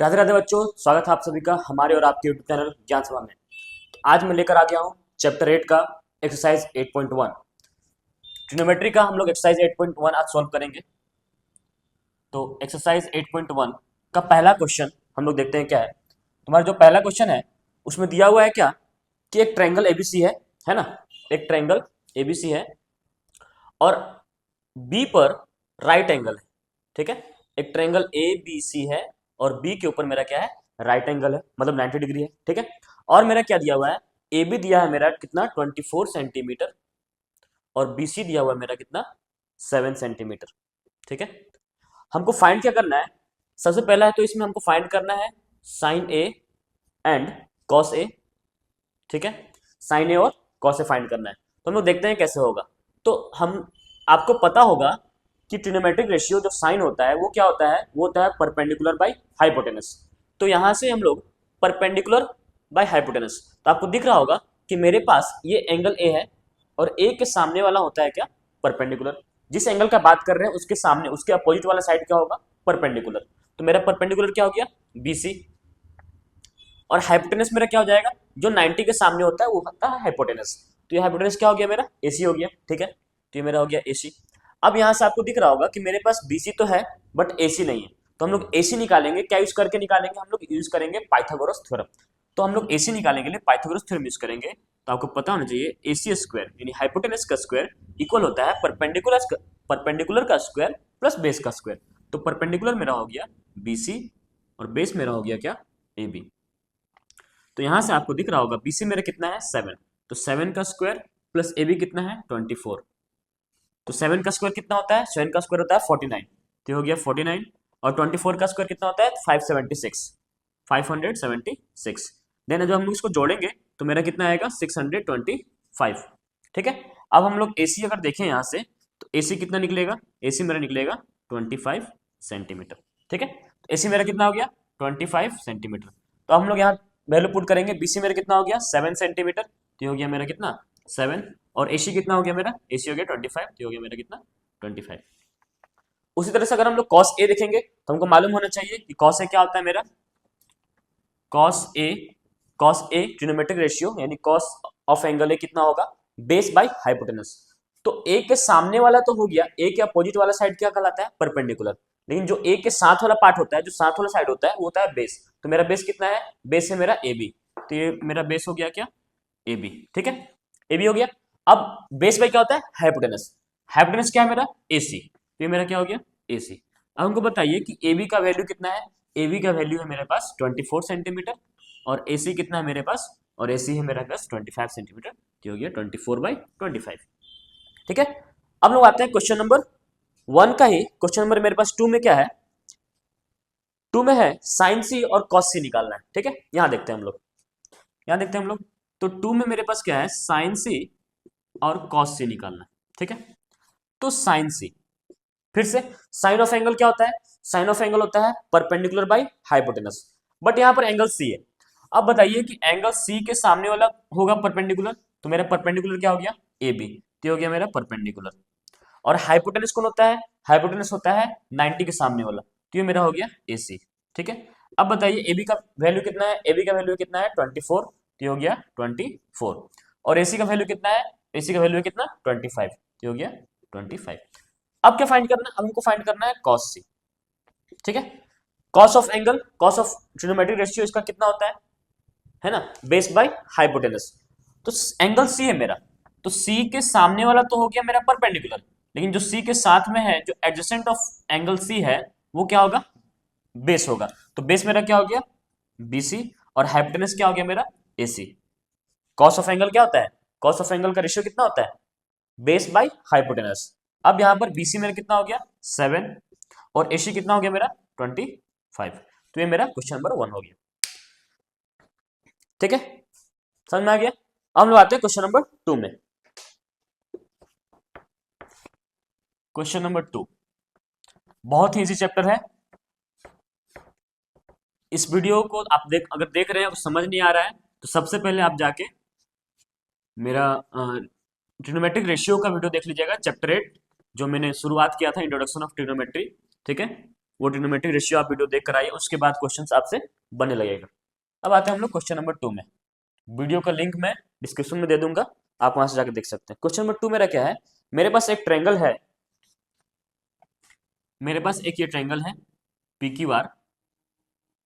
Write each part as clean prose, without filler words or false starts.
राधे राधे बच्चों, स्वागत है आप सभी का हमारे और आपके यूट्यूब चैनल ज्ञान सभा में। तो आज मैं लेकर आ गया हूँ चैप्टर 8 का एक्सरसाइज 8.1 ट्रिग्नोमेट्री का। हम लोग एक्सरसाइज 8.1 आज सॉल्व करेंगे। तो एक्सरसाइज 8.1 का पहला क्वेश्चन हम लोग देखते हैं क्या है। तुम्हारा जो पहला क्वेश्चन है उसमें दिया हुआ है क्या कि एक ट्रायंगल एबीसी है ना। एक ट्रायंगल एबीसी है और बी पर राइट एंगल है। ठीक है, एक ट्रायंगल ए बी सी है और बी के ऊपर मेरा क्या है, राइट एंगल है, मतलब 90 डिग्री है। ठीक है, और मेरा क्या दिया हुआ है, ए बी दिया है मेरा कितना 24 सेंटीमीटर और बी सी दिया हुआ है मेरा कितना 7 सेंटीमीटर। ठीक है, हमको फाइंड क्या करना है। सबसे पहला है तो इसमें हमको फाइंड करना है sign A and cos A. ठीक है, साइन ए और कॉस ए फाइंड करना है। तो हम लोग देखते हैं कैसे होगा। तो हम आपको पता होगा कि ट्रिग्नोमेट्रिक रेशियो जो साइन होता है वो क्या होता है, वो होता है परपेंडिकुलर बाय हाइपोटेनस। तो यहां से हम लोग परपेंडिकुलर बाय हाइपोटेनस, तो आपको दिख रहा होगा कि मेरे पास ये एंगल ए है और ए के सामने वाला होता है क्या, परपेंडिकुलर। जिस एंगल का बात कर रहे हैं उसके सामने, उसके अपोजिट वाला साइड क्या होगा, परपेंडिकुलर। तो मेरा परपेंडिकुलर क्या हो गया, बीसी। और हाइपोटेनस मेरा क्या हो जाएगा, जो 90 के सामने होता है वो होता है हाइपोटेनस। तो ये हाइपोटेनस क्या हो गया, मेरा एसी हो गया। ठीक है, तो ये मेरा हो गया एसी। अब यहां से आपको दिख रहा होगा कि मेरे पास बीसी तो है बट एसी नहीं है। तो हम लोग एसी निकालेंगे, क्या यूज करके निकालेंगे, हम लोग यूज करेंगे पाइथागोरस थ्योरम। तो हम लोग एसी निकालेंगे लिए पाइथागोरस थ्योरम यूज करेंगे। तो आपको पता होना चाहिए एसी स्क्वायर यानी हाइपोटेनस का स्क्वायर इक्वल होता है परपेंडिकुलर का स्क्वायर प्लस बेस का स्क्वायर। तो परपेंडिकुलर मेरा हो गया बीसी और बेस मेरा हो गया क्या, ए बी। तो यहां से आपको दिख रहा होगा बीसी मेरा कितना है 7, तो 7 का स्क्वायर प्लस ए बी कितना है 24। तो 7 का स्क्वायर कितना होता है, 7 का स्क्वायर होता है 49, तो हो गया 49। और 24 का स्क्वायर कितना होता है 576, 576। देन जब हम लोग इसको जोड़ेंगे तो मेरा कितना आएगा 625। ठीक है, अब हम लोग एसी अगर देखें यहाँ से तो एसी कितना निकलेगा, एसी मेरा निकलेगा 25 सेंटीमीटर। ठीक है, तो एसी मेरा कितना हो गया 25 सेंटीमीटर। तो हम लोग यहाँ वैल्यू पुट करेंगे, बीसी मेरा कितना हो गया 7 सेंटीमीटर, तो हो गया मेरा कितना 7। और एसी कितना हो गया मेरा, एसी हो गया 25, तो हो गया मेरा कितना 25। उसी तरह से अगर हम लोग कॉस ए देखेंगे तो हमको मालूम होना चाहिए कि कॉस ए क्या होता है मेरा, cos A, cos A trigonometric ratio यानी कॉस ऑफ एंगल ए कितना होगा, बेस बाय हाइपोटेनस। तो ए के सामने वाला तो हो गया, ए के अपोजिट वाला साइड क्या कहलाता है, परपेंडिकुलर। लेकिन जो ए के साथ वाला पार्ट होता है, जो साथ वाला साइड होता है वो होता है बेस। तो मेरा बेस कितना है, बेस है मेरा ए बी। तो ये मेरा बेस हो गया क्या, ए बी। ठीक है, ए बी हो गया। अब बेस बाय क्या होता है, हाइपोटेनस। हाइपोटेनस क्या है मेरा, ए सी। तो ये मेरा क्या हो गया, ए सी। अब हमको बताइए कि ए बी का वैल्यू कितना है। ए बी का वैल्यू है मेरे पास 24 सेंटीमीटर और ए सी कितना है मेरे पास, और ए सी है मेरे पास 25 सेंटीमीटर, तो हो गया 24/25। ठीक है, अब लोग आते हैं क्वेश्चन नंबर 1 का ही। क्वेश्चन नंबर मेरे पास 2 में क्या है, 2 में है साइन सी और कॉस सी निकालना है। ठीक है, यहां देखते हैं हम लोग, यहां देखते हैं हम लोग। तो 2 में मेरे पास क्या है, साइन सी और कॉस सी निकालना है। ठीक है, तो साइन सी, फिर से साइन ऑफ एंगल क्या होता है, साइन ऑफ एंगल होता है परपेंडिकुलर बाय हाइपोटेनस, बट यहां पर एंगल सी है। अब बताइए कि एंगल सी के सामने वाला होगा परपेंडिकुलर, तो मेरा परपेंडिकुलर क्या हो गया, ए बी। तो हो गया मेरा परपेंडिकुलर। और हाइपोटेनस कौन होता है, हाइपोटेनस होता है 90 के सामने वाला, तो ये मेरा हो गया ए सी। ठीक है, अब बताइए ए बी का वैल्यू कितना है, ए बी का वैल्यू कितना है 24, तो हो गया 24। और ए सी का वैल्यू कितना है, ए सी का वैल्यू कितना 25, तो हो गया 25। अब क्या फाइंड करना है, अब हमको फाइंड करना है कॉस सी। ठीक है, cos of angle, cos of trigonometric ratio इसका कितना होता है ना, बेस बाय हाइपोटेनस। तो एंगल सी है मेरा, तो सी के सामने वाला तो हो गया मेरा परपेंडिकुलर, लेकिन जो सी के साथ में है, जो एडजेसेंट ऑफ एंगल सी है, वो क्या होगा, बेस होगा। तो बेस मेरा क्या हो गया बीसी और हाइपोटेनस क्या हो गया मेरा एसी। कॉस ऑफ एंगल क्या होता है, कॉस ऑफ एंगल का रेशियो कितना होता है, बेस बाय हाइपोटेनस। अब यहां पर बीसी मेरा कितना हो गया 7 और एसी कितना हो गया मेरा 25। तो ये मेरा क्वेश्चन नंबर 1 हो गया। ठीक है, समझ में आ गया। अब हम लोग आते हैं क्वेश्चन नंबर 2 में। क्वेश्चन नंबर 2 बहुत ही इजी चैप्टर है। इस वीडियो को आप अगर देख रहे हैं समझ नहीं आ रहा है तो सबसे पहले आप जाके मेरा ट्रिग्नोमेट्रिक रेशियो का वीडियो देख लीजिएगा, चैप्टर 8, जो मैंने शुरुआत किया था, इंट्रोडक्शन ऑफ ट्रिग्नोमेट्री। ठीक है, वो ट्रिग्नोमेट्रिक रेशियो आप वीडियो देख कर आइए, उसके बाद क्वेश्चन आपसे बनने लगेगा। अब आते हैं हम लोग क्वेश्चन नंबर 2 में। वीडियो का लिंक मैं डिस्क्रिप्शन में दे दूंगा, आप वहां से जाकर देख सकते हैं। क्वेश्चन नंबर 2 मेरा क्या है, मेरे पास एक ट्रायंगल है, मेरे पास एक ये ट्रायंगल है पी क्यू आर,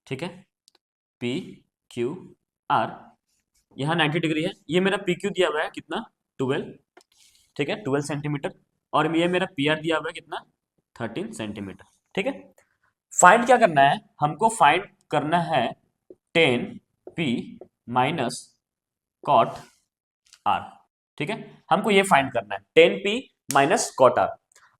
ठीक है, पी क्यू आर, यहाँ 90 डिग्री है, ये मेरा पी क्यू दिया हुआ है कितना 12, ठीक है 12 सेंटीमीटर, और ये मेरा पी आर दिया हुआ है कितना 13 सेंटीमीटर, ठीक है। फाइंड क्या करना है हमको, फाइंड करना है 10 पी माइनस कॉट आर, ठीक है, हमको ये फाइंड करना है 10 पी माइनस कॉट आर।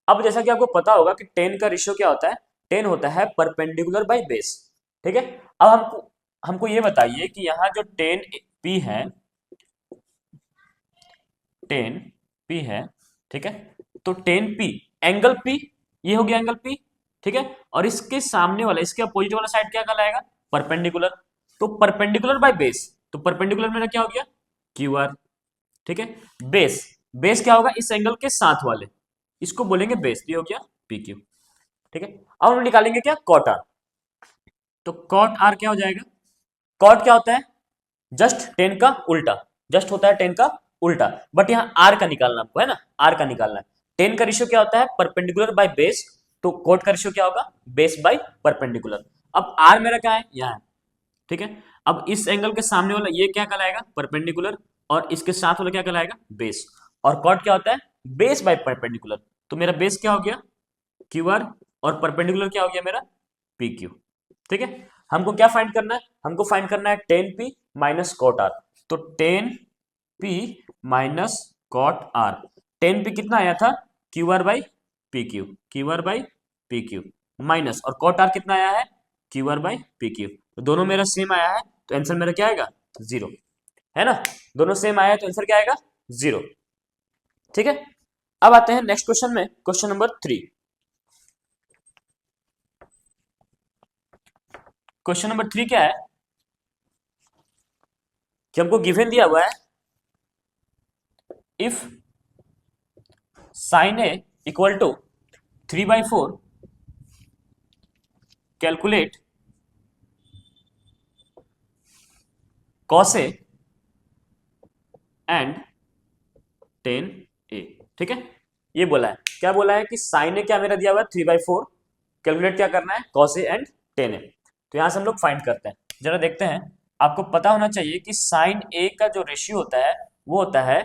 अब जैसा कि आपको पता होगा कि 10 का रेशियो क्या होता है, 10 होता है परपेंडिकुलर बाय बेस, ठीक है। अब हमको हमको ये बताइए कि यहाँ जो 10 पी है, 10 पी है, ठीक है, तो 10 पी एंगल पी, ये हो गया एंगल पी, ठीक है, और इसके सामने वाला, इसके अपोजिट वाला साइड क्या कहलाएगा, परपेंडिकुलर, तो परपेंडिकुलर बाय बेस, तो परपेंडिकुलर मेरा क्या हो गया क्यू आर, ठीक है। बेस, बेस क्या होगा इस एंगल के साथ वाले, इसको बोलेंगे बेस, ये हो गया पी क्यू, ठीक है। अब हम निकालेंगे क्या कॉट आर, तो कॉट आर क्या हो जाएगा, कॉट क्या होता है जस्ट 10 का उल्टा, जस्ट होता है 10 का उल्टा, बट यहाँ आर का निकालना आपको है ना, आर का निकालना है। 10 का रेशियो क्या होता है परपेंडिकुलर बाय बेस, तो कोट का रेशियो क्या होगा बेस बाय परपेंडिकुलर। अब आर मेरा क्या है यहाँ है, ठीक है। अब इस एंगल के सामने वाला ये क्या कहलाएगा परपेंडिकुलर, और इसके साथ वाला क्या कहलाएगा बेस, और कॉट क्या होता है बेस बाय परपेंडिकुलर, तो मेरा बेस क्या हो गया क्यू आर, और परपेंडिकुलर क्या हो गया मेरा पी क्यू, ठीक है। हमको क्या फाइंड करना है, हमको फाइंड करना है 10 पी माइनस कॉट आर, तो 10 P minus cot R, 10 P कितना आया था Q R by P Q, Q R by P Q, minus और कॉट आर कितना आया है Q R by P Q, तो दोनों मेरा सेम आया है, तो आंसर मेरा क्या आएगा जीरो, है ना, दोनों सेम आया है तो आंसर क्या आएगा जीरो, ठीक है। अब आते हैं नेक्स्ट क्वेश्चन में, क्वेश्चन नंबर 3। क्वेश्चन नंबर 3 क्या है कि हमको गिवन दिया हुआ है if sine A equal to 3/4 calculate cos A and tan A, ठीक है। ये बोला है, क्या बोला है कि साइन ए क्या मेरा दिया हुआ है 3/4, कैलकुलेट क्या करना है कॉस ए एंड टेन ए, तो यहां से हम लोग फाइंड करते हैं, जरा देखते हैं। आपको पता होना चाहिए कि साइन ए का जो रेशियो होता है वो होता है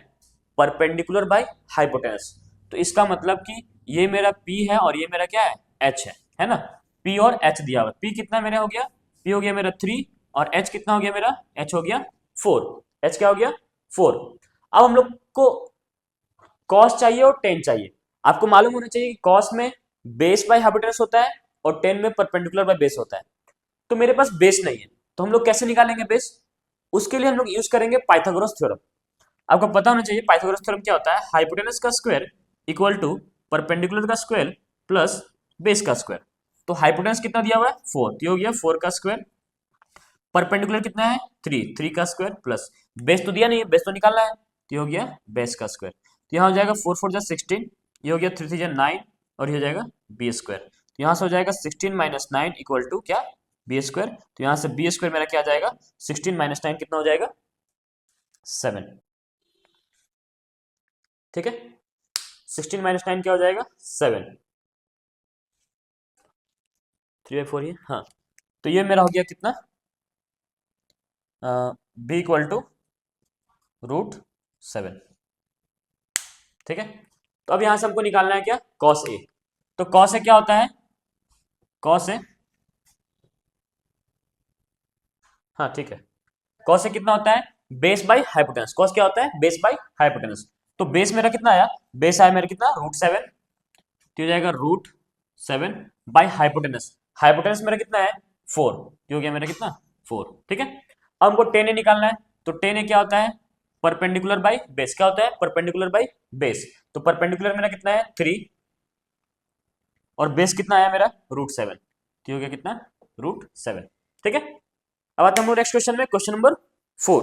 परपेंडिकुलर बाय हाइपोटेनस, तो इसका मतलब कि ये मेरा P है और ये मेरा क्या है H है ना, P और H दिया हुआ, P कितना मेरा हो गया, P हो गया मेरा 3, और H कितना हो गया मेरा, H हो गया 4, H क्या हो गया 4। अब हम लोग को कॉस चाहिए और टेन चाहिए, आपको मालूम होना चाहिए कि कॉस में बेस बाय हाइपोटेनस होता है और टेन में परपेंडिकुलर बाय बेस होता है, तो मेरे पास बेस नहीं है, तो हम लोग कैसे निकालेंगे बेस, उसके लिए हम लोग यूज करेंगे पाइथागोरस थ्योरम। आपको पता होना चाहिए पाइथागोरस थ्योरम क्या होता है, हाइपोटेनस का स्क्वायर इक्वल टू परपेंडिकुलर का स्क्वायर प्लस बेस का स्क्वायर, तो हाइपोटेनस कितना दिया हुआ है 4, तो हो गया 4 का स्क्वायर, परपेंडिकुलर कितना है 3, 3 का स्क्वायर प्लस बेस तो दिया नहीं है, बेस तो निकालना है, तो हो गया बेस का स्क्वायर, तो यहाँ हो जाएगा 4 4 जा 16, ये हो गया 3 3 जा 9, और ये हो जाएगा बी स्क्वायर, तो यहाँ से हो जाएगा 16 माइनस 9 इक्वल टू क्या बी स्क्वायर, तो यहाँ से बी स्क्वायर मेरा क्या आ जाएगा 16 माइनस 9 कितना हो जाएगा 7, ठीक है, 16 माइनस 9 क्या हो जाएगा 7, 3/4 ये, हाँ, तो ये मेरा हो गया कितना बी इक्वल टू √7, ठीक है। तो अब यहां से हमको निकालना है क्या कॉस ए, तो कॉस ए क्या होता है, कॉस ए, हाँ ठीक है, कॉस ए कितना होता है बेस बाय हाइपोटेनस, कॉस क्या होता है बेस बाय हाइपोटेनस, तो बेस मेरा कितना आया, बेस आया मेरा कितना √7, तो हो जाएगा √7 बाय हाइपोटेनस, हाइपोटेनस मेरा कितना है 4, तो हो गया मेरा कितना 4, ठीक है। अब हमको टेन ए निकालना है, तो टेन ए क्या होता है परपेंडिकुलर बाय बेस, क्या होता है परपेंडिकुलर बाय बेस, तो परपेंडिकुलर मेरा कितना है 3, और बेस कितना आया मेरा √7, तो हो गया कितना √7, ठीक है। अब आते हैं हम लोग नेक्स्ट क्वेश्चन में, क्वेश्चन नंबर 4।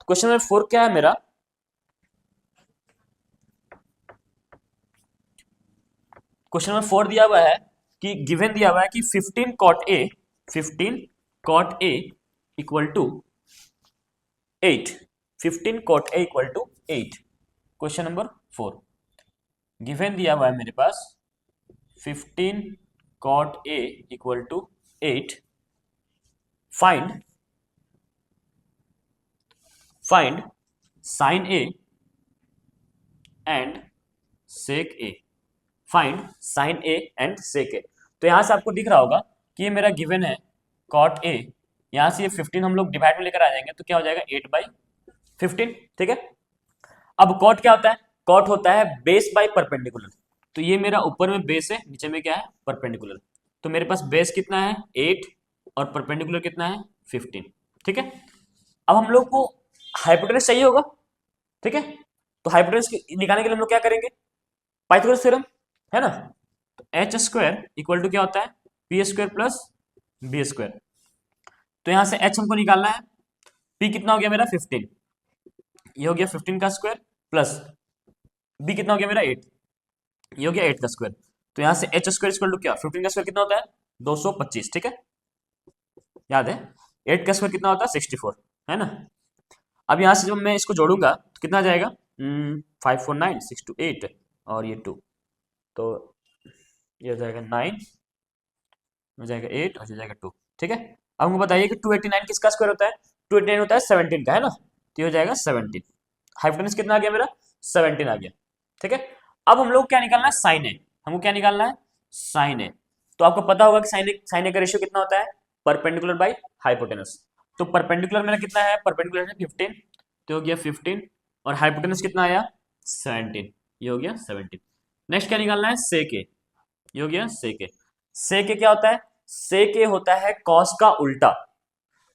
क्वेश्चन नंबर 4 क्या है मेरा, क्वेश्चन नंबर 4 दिया हुआ है कि गिवन दिया हुआ है कि 15 cot A equal to 8, 15 cot A equal to 8। Question number 4 given दिया हुआ है मेरे पास 15 cot A equal to 8। Find sin A and sec A। Find sin A and sec A। तो यहां से आपको दिख रहा होगा कि ये मेरा गिवन है cot A, यहां से ये 15 हम लोग डिवाइड में लेकर आ जाएंगे तो क्या हो जाएगा 8/15। ठीक है, अब cot क्या होता है? cot होता है बेस बाय परपेंडिकुलर। तो ये मेरा ऊपर में बेस है, नीचे में क्या है? परपेंडिकुलर। तो मेरे पास बेस कितना है 8 और परपेंडिकुलर कितना है 15। ठीक है, अब हम लोग को हाइपोटेनस चाहिए होगा। ठीक है, तो हाइपोटेनस निकालने के लिए हम लोग क्या करेंगे? पाइथागोरस थ्योरम, है ना। तो एच स्क्वायर इक्वल टू क्या होता है? P square plus B square. तो यहां से एच हमको निकालना है, पी कितना हो गया मेरा 15, ये हो गया 15 का स्क्वायर, प्लस बी कितना हो गया मेरा 8, ये हो गया 8 का स्क्वायर। तो यहां से एच स्क्वायर इक्वल टू क्या? 15 का स्क्वायर कितना होता है? 225। ठीक है, याद है। 8 का स्क्वायर कितना होता है? 64, है ना। अब यहां से जब मैं इसको जोड़ूंगा तो कितना आ जाएगा? 549 6 2 8 और ये 2, तो ये हो जाएगा 9, हो जाएगा 8 और हो जाएगा 2। ठीक है, अब हमको बताइए कि 289 किसका स्क्वायर होता है? 289 होता है 17 का, है ना। तो ये हो जाएगा 17। हाइपोटेनस कितना आ गया मेरा? 17 आ गया। ठीक है, अब हम लोग क्या निकालना है? साइन ए। हमको क्या निकालना है? साइन ए। तो आपको पता होगा कि साइन ए का रेशियो कितना होता है? Perpendicular by hypotenuse. तो परपेंडिकुलर मेरा कितना है? परपेंडिकुलर है 15, तो हो गया 15, और हाइपोटेनस कितना आया? 17, ये हो गया 17। नेक्स्ट क्या निकालना है? सेक ए, ये हो गया सेक ए। सेक ए क्या होता है? सेक ए होता है कॉस का उल्टा,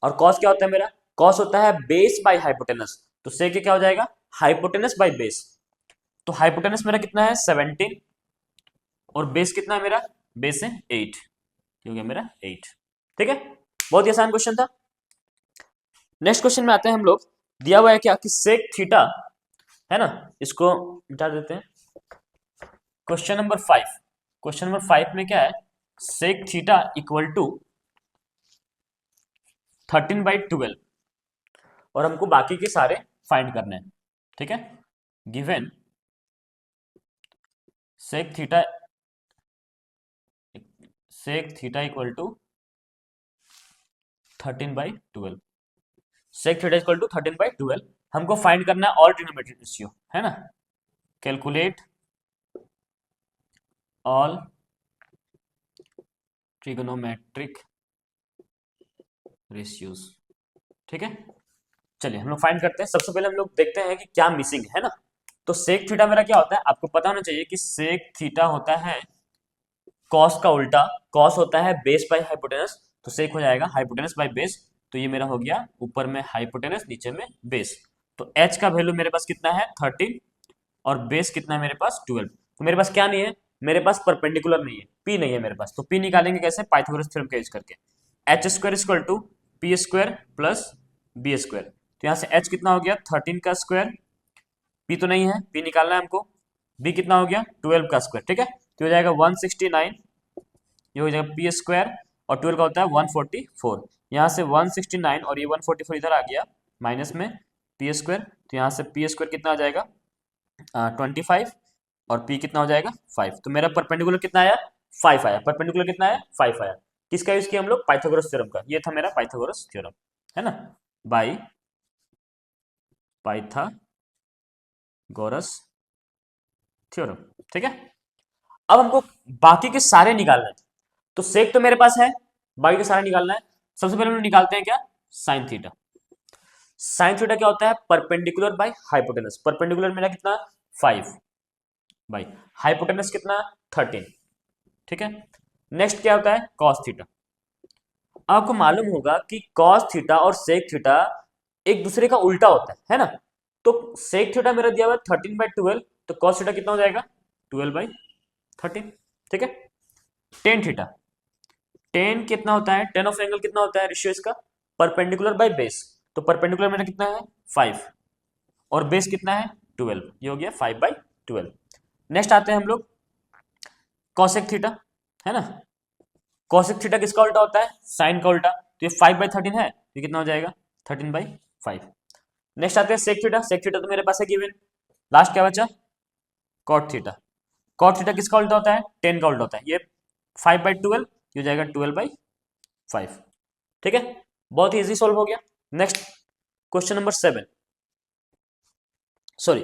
और कॉस क्या होता है मेरा? कॉस होता है बेस बाय हाइपोटेनस। तो सेक ए क्या हो जाएगा? Hypotenuse by base. तो हाइपोटेनस मेरा कितना है? 17, और बेस कितना है मेरा? बेस है 8, ये हो गया मेरा 8। ठीक है, बहुत ही आसान क्वेश्चन था। नेक्स्ट क्वेश्चन में आते हैं हम लोग। दिया हुआ है क्या कि सेक थीटा, है ना, इसको मिटा देते हैं। क्वेश्चन नंबर 5, क्वेश्चन नंबर 5 में क्या है? सेक थीटा इक्वल टू 13/12, और हमको बाकी के सारे फाइंड करने हैं। ठीक है, given sec theta equal to 13/12, sec theta equal to 13/12। हमको फाइंड करना है ऑल ट्रिग्नोमेट्रिक रेशियो, है ना। Calculate all trigonometric ratios. ठीक है, चलिए हम लोग फाइंड करते हैं। सबसे पहले हम लोग देखते हैं कि क्या मिसिंग है ना। तो सेक थीटा मेरा क्या होता है? आपको पता होना चाहिए कि सेक थीटा होता है कॉस का उल्टा। कॉस होता है बेस बाय हाइपोटेनस, तो सेक हो जाएगा हाइपोटेनस बाय बेस। तो ये मेरा हो गया ऊपर में हाइपोटेनस, नीचे में बेस। तो एच का वैल्यू मेरे पास कितना है? 13, और बेस कितना है मेरे पास? 12। तो मेरे पास क्या नहीं है? मेरे पास परपेंडिकुलर नहीं है, पी नहीं है मेरे पास। तो पी निकालेंगे कैसे? पाइथागोरस थ्योरम का यूज करके। H square equal to P square plus B square. तो यहाँ से एच कितना हो गया? 13 का स्क्वायर, पी तो नहीं है, पी निकालना है हमको। बी कितना हो गया? 12 का स्क्वायर। ठीक है, तो हो जाएगा 169, ये हो जाएगा पी स्क्वायर, और 12 का होता है 144। यहाँ से 169 और ये 144 इधर आ गया माइनस में पी स्क्वायर। तो यहाँ से पी स्क्वायर कितना आ जाएगा? 25, और पी कितना हो जाएगा? 5। तो मेरा परपेंडिकुलर कितना आया? 5 आया। परपेंडिकुलर कितना आया? 5 आया। किसका यूज किया हम लोग? पाइथागोरस थ्योरम का। ये था मेरा पाइथागोरस थ्योरम, है ना, बाय पाइथागोरस थ्योरम। ठीक है, अब हमको बाकी के सारे निकालना है। तो सेक तो मेरे पास है, बाकी के सारे निकालना है। सबसे पहले हम लोग निकालते हैं क्या? Sine theta. साइन थीटा क्या होता है? Perpendicular by hypotenuse. परपेंडिकुलर मेरा कितना? 5 बाय हाइपोटेनस कितना? 13। ठीक है, नेक्स्ट क्या होता है? Cos theta. आपको मालूम होगा कि कॉस थीटा और सेक थीटा एक दूसरे का उल्टा होता है ना। तो सेक थीटा मेरा दिया हुआ है 13/12, तो कॉस थीटा कितना हो जाएगा? 12/13। ठीक है, टेन थीटा, टेन कितना होता है? टेन ऑफ एंगल कितना होता है रेशियो इसका? Perpendicular by base. तो परपेंडिकुलर मेरा कितना है? 5, और बेस कितना है? 12, ये हो गया 5/12। नेक्स्ट आते हैं हम लोग कॉसेक थीटा, है ना। कॉसेक थीटा किसका उल्टा होता है? साइन का उल्टा। तो ये 5/13 है, ये कितना हो जाएगा? 13/5। नेक्स्ट आते हैं सेक थीटा। सेक थीटा तो मेरे पास है गिवन। लास्ट क्या बचा? Cot theta. कॉट थीटा किसका उल्टा होता है? 10 का उल्टा होता है। ये 5/12, ये हो जाएगा 12/5। ठीक है, बहुत ही इजी सोल्व हो गया। Next question number 7, sorry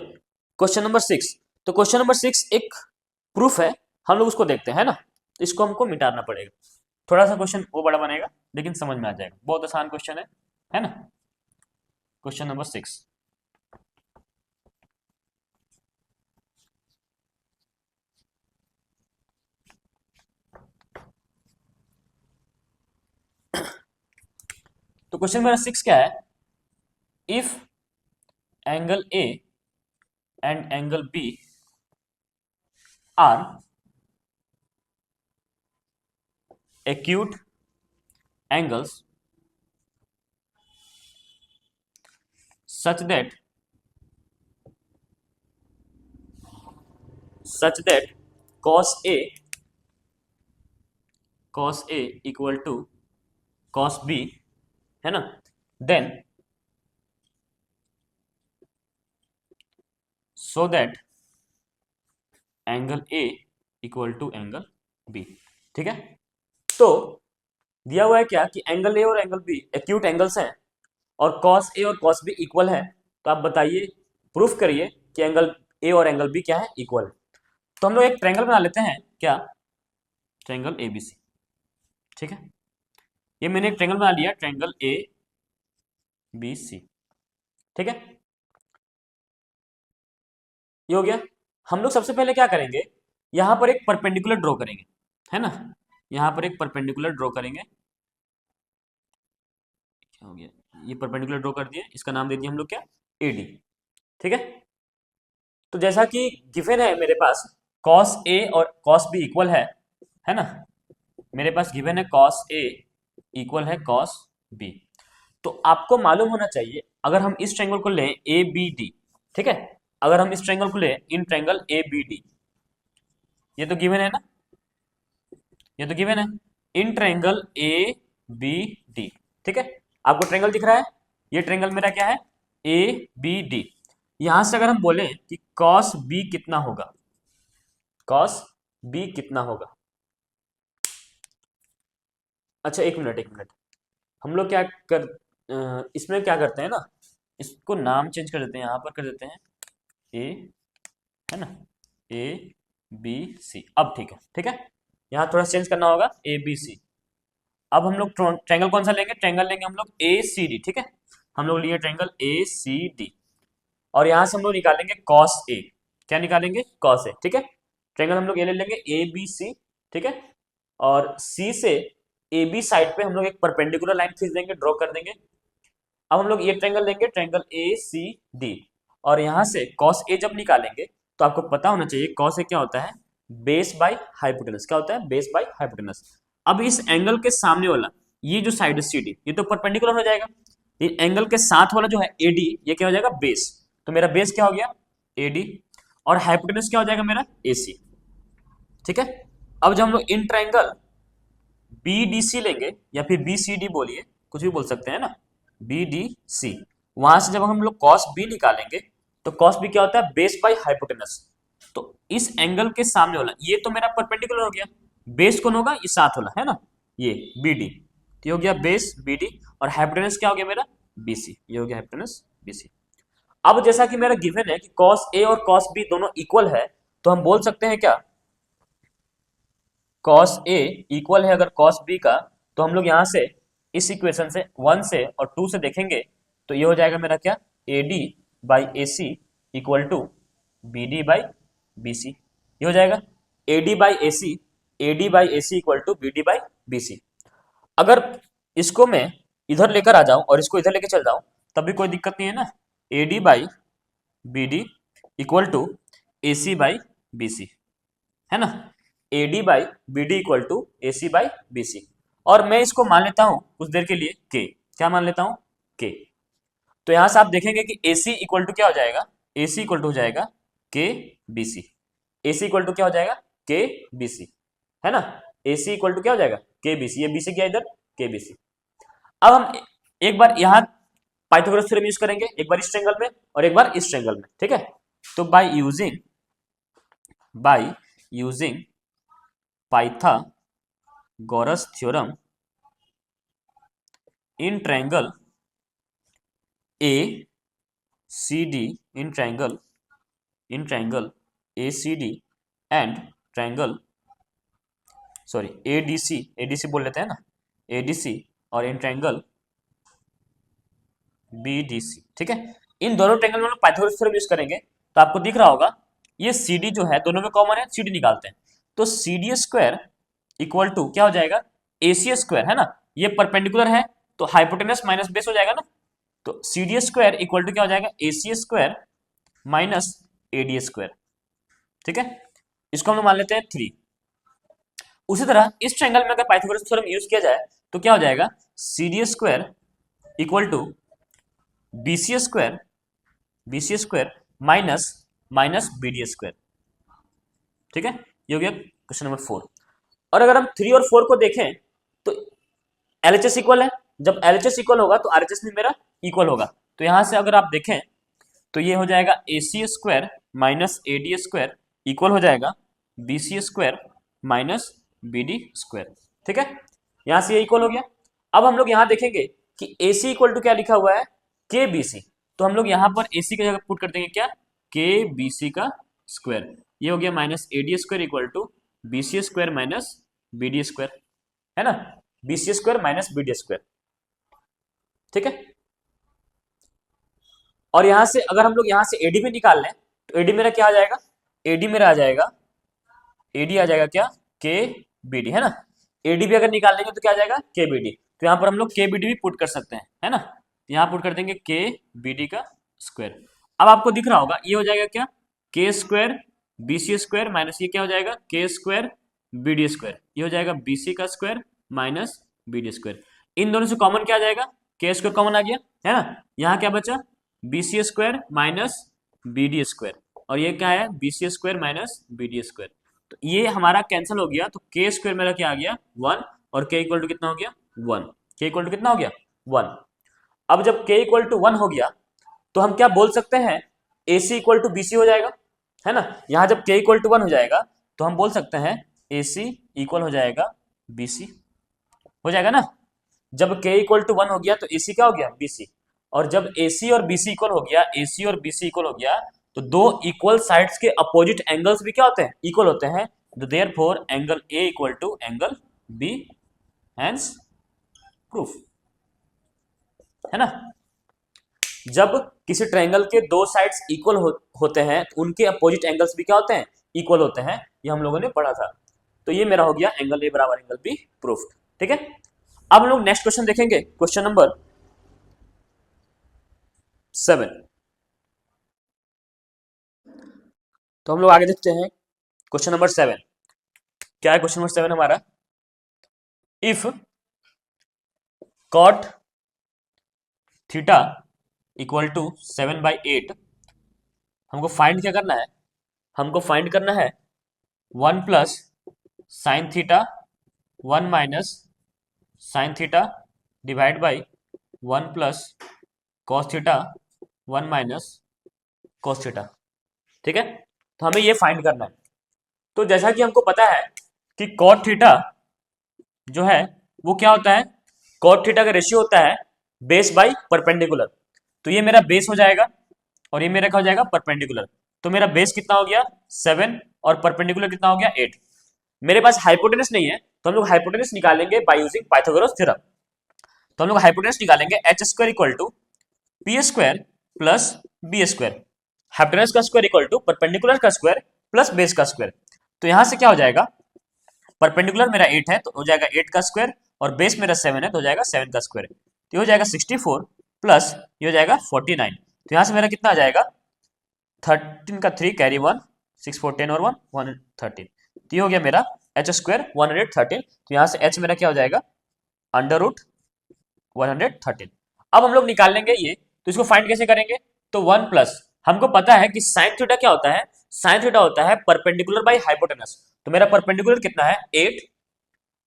question number 6। तो क्वेश्चन नंबर 6 एक प्रूफ है, हम लोग उसको देखते हैं ना। तो इसको हमको मिटाना पड़ेगा। थोड़ा सा क्वेश्चन वो बड़ा बनेगा, लेकिन समझ में आ जाएगा। बहुत आसान क्वेश्चन है ना। क्वेश्चन नंबर 6, तो क्वेश्चन मेरा 6 क्या है? If angle A and angle B are acute angles such that cos A equal to cos B, है ना, then so that angle A equal to angle B। ठीक है, तो दिया हुआ है क्या कि एंगल ए और एंगल बी एक्यूट एंगल्स हैं और कॉस ए और कॉस बी इक्वल है। तो आप बताइए, प्रूफ करिए कि एंगल ए और एंगल बी क्या है? इक्वल। तो हम लोग एक ट्रायंगल बना लेते हैं क्या? Triangle ABC. ठीक है, ये मैंने एक ट्रायंगल बना लिया, ट्रायंगल ए बी सी। ठीक है, ये हो गया। हम लोग सबसे पहले क्या करेंगे, यहां पर एक परपेंडिकुलर ड्रॉ करेंगे, है ना। यहां पर एक परपेंडिकुलर ड्रॉ करेंगे। क्या हो गया? ये परपेंडिकुलर ड्रॉ कर दिए, इसका नाम दे दिया हम लोग क्या? एडी। ठीक है, तो जैसा कि गिवन है मेरे पास cos A और cos B इक्वल है ना। मेरे पास गिवन है cos A इक्वल है cos B। तो आपको मालूम होना चाहिए, अगर हम इस ट्रायंगल को लें ABD, ठीक है, अगर हम इस ट्रायंगल को लें इन ट्रायंगल ABD, ये तो गिवन है ना, ये तो गिवन है इन ट्रायंगल ABD। ठीक है, आपको ट्रायंगल दिख रहा है, ये ट्रायंगल मेरा क्या है? ABD। यहां से अगर हम बोले कि cos B कितना होगा, cos B कितना होगा? अच्छा एक मिनट, हम लोग क्या कर इसमें क्या करते हैं ना, इसको नाम चेंज कर देते हैं, यहां पर कर देते हैं ए, है ना, ABC। अब ठीक है, ठीक है, यहाँ थोड़ा चेंज करना होगा ABC। अब हम लोग ट्रायंगल कौन सा लेंगे? ट्रायंगल लेंगे हम लोग ACD। ठीक है, हम लोग लिए ट्रायंगल ACD और यहां से हम लोग निकालेंगे cos A। क्या निकालेंगे? cos A। ठीक है, ट्रायंगल हम लोग ये ले लेंगे ABC। ठीक है, और C से AB साइड पे हम लोग एक परपेंडिकुलर लाइन खींच देंगे, ड्रॉ कर देंगे। अब हम लोग ये ट्रायंगल लेंगे, ट्रायंगल ACD, और यहां से cos A जब निकालेंगे तो आपको पता होना चाहिए cos A क्या होता है? Base by hypotenuse. क्या होता है? Base by hypotenuse. अब इस एंगल के सामने वाला ये जो साइड है CD, ये तो परपेंडिकुलर हो जाएगा। ये एंगल के साथ वाला जो है AD, ये क्या हो जाएगा? बेस। तो मेरा बेस क्या हो गया? AD, और हाइपोटेनस क्या हो जाएगा मेरा? AC। ठीक है, अब जब हम लोग इन ट्रायंगल BDC लेंगे या फिर BCD बोलिए, कुछ भी बोल सकते हैं ना, BDC, वहां से जब हम लोग cos B निकालेंगे तो cos B क्या होता है? Base by hypotenuse. तो इस एंगल के सामने वाला ये तो मेरा परपेंडिकुलर हो गया, बेस कौन होगा? ये साथ वाला, है ना, ये BD। तो ये हो गया बेस BD, और हाइपोटेनस क्या हो गया मेरा? BC। ये हो गया हाइपोटेनस BC। अब जैसा कि मेरा गिवन है कि cos A और cos B दोनों इक्वल है, तो हम बोल सकते हैं क्या? cos A इक्वल है अगर cos B का, तो हम लोग यहां से इस इक्वेशन से 1 से और 2 से देखेंगे तो ये हो जाएगा मेरा क्या? AD by AC equal to BD by BC। ये हो जाएगा AD by AC, AD by AC equal to BD by BC। अगर इसको मैं इधर लेकर आ जाऊं और इसको इधर लेकर चल जाऊं तब भी कोई दिक्कत नहीं है ना। AD by BD equal to AC by BC, है ना। AD by BD equal to AC by BC, और मैं इसको मान लेता हूं कुछ देर के लिए K। क्या मान लेता हूं? K। तो यहां से आप देखेंगे कि AC इक्वल टू क्या हो जाएगा? AC इक्वल टू हो जाएगा K BC। AC equal to क्या हो जाएगा? K BC, है ना। AC इक्वल टू क्या हो जाएगा KBC, ये BC क्या इधर KBC। अब हम एक बार यहाँ पाइथागोरस थ्योरम यूज करेंगे, एक बार इस ट्रायंगल में और एक बार इस ट्रायंगल में, ठीक है। तो by using Pythagoras theorem in triangle ACD, in triangle ACD and triangle ADC बोल लेते हैं ना, ADC और इन ट्रायंगल BDC, ठीक है। इन दोनों ट्रायंगल में हम लोग पाइथागोरस थ्योरम यूज करेंगे। तो आपको दिख रहा होगा ये CD जो है दोनों में कॉमन है, CD निकालते हैं। तो CD स्क्वायर इक्वल टू क्या हो जाएगा AC स्क्वायर, है ना, ये परपेंडिकुलर है तो हाइपोटेनस माइनस बेस हो जाएगा ना। तो CD स्क्वायर इक्वल टू क्या हो जाएगा AC square minus AD square, ठीक है। इसको हम लोग मान लेते हैं 3। उसी तरह इस ट्रायंगल में अगर पाइथागोरस थ्योरम यूज किया जाए तो क्या हो जाएगा CD square equal to BC square minus BD square, ठीक है। ये हो गया क्वेश्चन नंबर 4। और अगर हम 3 और 4 को देखें तो LHS इक्वल है, जब LHS इक्वल होगा तो RHS भी मेरा इक्वल होगा। तो यहां से अगर आप देखें तो ये हो जाएगा AC square minus AD square equal हो जाएगा BC square minus BD square, ठीक है। यहां से ये इक्वल हो गया। अब हम लोग यहां देखेंगे कि AC इक्वल टू क्या लिखा हुआ है KBC, तो हम लोग यहां पर AC की जगह पुट कर देंगे क्या KBC का स्क्वायर, ये हो गया minus AD square equal to BC square minus BD square, है ना, BC square minus BD square, ठीक है। और यहां से अगर हम लोग यहां से AD भी निकाल लें तो AD मेरा क्या आ जाएगा, AD मेरा आ जाएगा क्या KBD, है ना। AD भी अगर निकाल लेंगे तो क्या आ जाएगा KBD, तो यहाँ पर हम लोग KBD भी पुट कर सकते हैं, है ना। यहाँ पुट कर देंगे KBD का स्क्वायर। अब आपको दिख रहा होगा ये हो जाएगा क्या K square BC square minus ये क्या हो जाएगा K स्क्वायर BD स्क्वायर, ये हो जाएगा BC का स्क्वायर माइनस BD स्क्वायर। इन दोनों से कॉमन क्या आ जाएगा K स्क्वायर कॉमन आ गया, है ना। यहाँ क्या बचा BC square minus BD square, और ये क्या है BC square minus BD square. तो ये हमारा कैंसिल हो गया, तो K स्क्वायर मेरा क्या आ गया 1 और K इक्वल टू कितना हो गया 1, K इक्वल टू कितना हो गया 1। अब जब K इक्वल टू 1 हो गया तो हम क्या बोल सकते हैं AC इक्वल टू BC हो जाएगा, है ना। यहां जब K इक्वल टू 1 हो जाएगा तो हम बोल सकते हैं AC इक्वल हो जाएगा BC, हो जाएगा ना। जब K इक्वल टू 1 हो गया तो AC क्या हो गया BC, और जब AC और BC इक्वल हो गया, AC और BC इक्वल हो गया तो दो इक्वल साइड्स के अपोजिट एंगल्स भी क्या होते हैं इक्वल होते हैं। तो therefore angle A equal to angle B, hence proof, है ना। जब किसी ट्रायंगल के दो साइड्स इक्वल होते हैं तो उनके अपोजिट एंगल्स भी क्या होते हैं इक्वल होते हैं, ये हम लोगों ने पढ़ा था। तो ये मेरा हो गया एंगल A बराबर एंगल B प्रूफ, ठीक है। अब हम लोग नेक्स्ट क्वेश्चन देखेंगे, क्वेश्चन नंबर 7। तो हम लोग आगे देखते हैं क्वेश्चन नंबर 7। क्या है क्वेश्चन नंबर 7 हमारा, if cot theta equal to 7/8, हमको फाइंड क्या करना है, हमको फाइंड करना है 1 plus sine theta 1 minus sine theta divide by 1 plus cos theta 1 minus cos theta, ठीक है। तो हमें ये फाइंड करना है। तो जैसा कि हमको पता है कि कॉट थीटा जो है वो क्या होता है, कॉट थीटा का रेशियो होता है बेस बाई परपेंडिकुलर। तो ये मेरा बेस हो जाएगा और ये मेरा क्या हो जाएगा परपेंडिकुलर। तो मेरा बेस कितना हो गया 7 और परपेंडिकुलर कितना हो गया 8। मेरे पास हाइपोटेनस नहीं है तो हम लोग हाइपोटेनस निकालेंगे बाय यूजिंग पाइथागोरस थ्योरम। तो हम लोग हाइपोटेनस निकालेंगे h square equal to P square plus B square, hypotenuse का स्क्वायर इक्वल टू परपेंडिकुलर का स्क्वायर प्लस बेस का स्क्वायर। तो यहां से क्या हो जाएगा, परपेंडिकुलर मेरा 8 है तो हो जाएगा 8 का स्क्वायर और बेस मेरा 7 है तो हो जाएगा 7 का स्क्वायर। तो हो जाएगा 64 प्लस ये हो जाएगा 49। तो यहां से मेरा कितना आ जाएगा 13 का 3 कैरी 1 6 4 10 और 1 113। तो ये हो गया मेरा h स्क्वायर 113। तो यहां से h मेरा क्या हो जाएगा अंडर रूट 113। अब हम लोग निकाल लेंगे ये, तो इसको फाइंड कैसे करेंगे, तो 1 प्लस हमको पता है कि साइन थीटा क्या होता है, साइन थीटा होता है परपेंडिकुलर बाई हाइपोटेनस। तो मेरा परपेंडिकुलर कितना है 8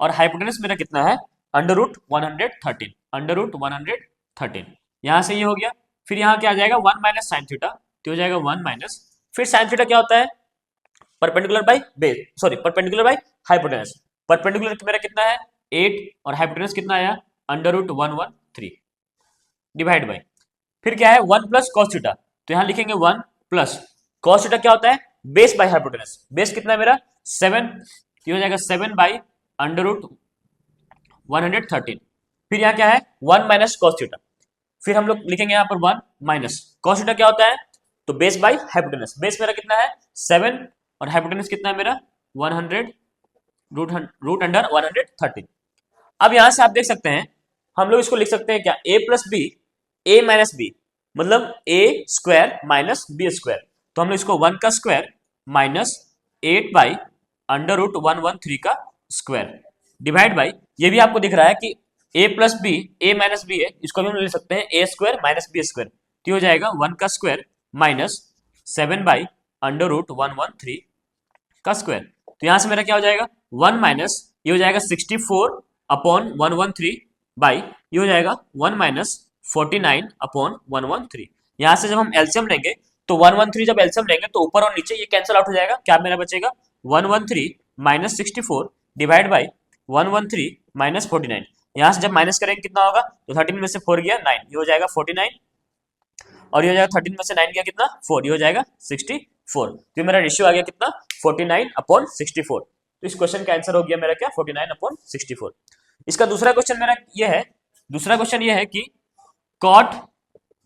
और हाइपोटेनस मेरा कितना है √113, √113। यहां से ये हो गया, फिर यहाँ क्या आ जाएगा 1 माइनस साइन थीटा, तो हो जाएगा 1 माइनस, फिर साइन थीटा क्या होता है perpendicular by base, sorry perpendicular by hypotenuse. Perpendicular मेरा कितना है 8 और हाइपोटेनस कितना आया √113 डिवाइड बाई, फिर क्या है 1 प्लस कॉस थीटा, तो यहां लिखेंगे 1 प्लस कॉस थीटा क्या होता है बेस बाई हाइपोटेनस, बेस कितना है मेरा 7, तो हो जाएगा 7 बाई √113। फिर यहाँ क्या है 1 माइनस कॉस थीटा, फिर हम लोग लिखेंगे यहाँ पर 1 माइनस कॉस थीटा क्या होता है तो बेस बाई हाइपोटेनस, बेस मेरा कितना है 7 और हाइपोटेनस कितना है मेरा 100 रूट अंडर 113। अब यहां से आप देख सकते हैं हम लोग इसको लिख सकते हैं क्या a plus B, A minus B, मतलब A square minus B square, तो हम लोग इसको 1 का स्क्वायर माइनस 8 बाई √113 का स्क्वायर डिवाइड बाई, ये भी आपको दिख रहा है कि a plus B, A minus B है, इसको भी हम ले सकते हैं A square minus B square, तो हो जाएगा 1 का स्क्वायर माइनस 7 बाई √113 का स्क्वायर। तो यहां से मेरा क्या हो जाएगा 1 माइनस, ये हो जाएगा 64 अपॉन 113 बाई, ये हो जाएगा 1 माइनस 49 अपॉन 113। यहां से जब हम एलसीएम लेंगे तो 113 जब एलसीएम लेंगे तो ऊपर और नीचे ये कैंसिल आउट हो जाएगा, क्या मेरा बचेगा 113 माइनस 64 डिवाइड बाई 113 माइनस 49। यहां से जब माइनस करेंगे कितना होगा तो 13 में से 4 गया 9, ये हो जाएगा 49 और ये हो जाएगा 13 में से 9 गया कितना 4, ये हो जाएगा 64। तो मेरा रेशियो आ गया कितना 49 अपॉन 64। तो इस क्वेश्चन का आंसर हो गया मेरा क्या 49 अपॉन 64। इसका दूसरा क्वेश्चन मेरा ये है, दूसरा क्वेश्चन ये है कि कॉट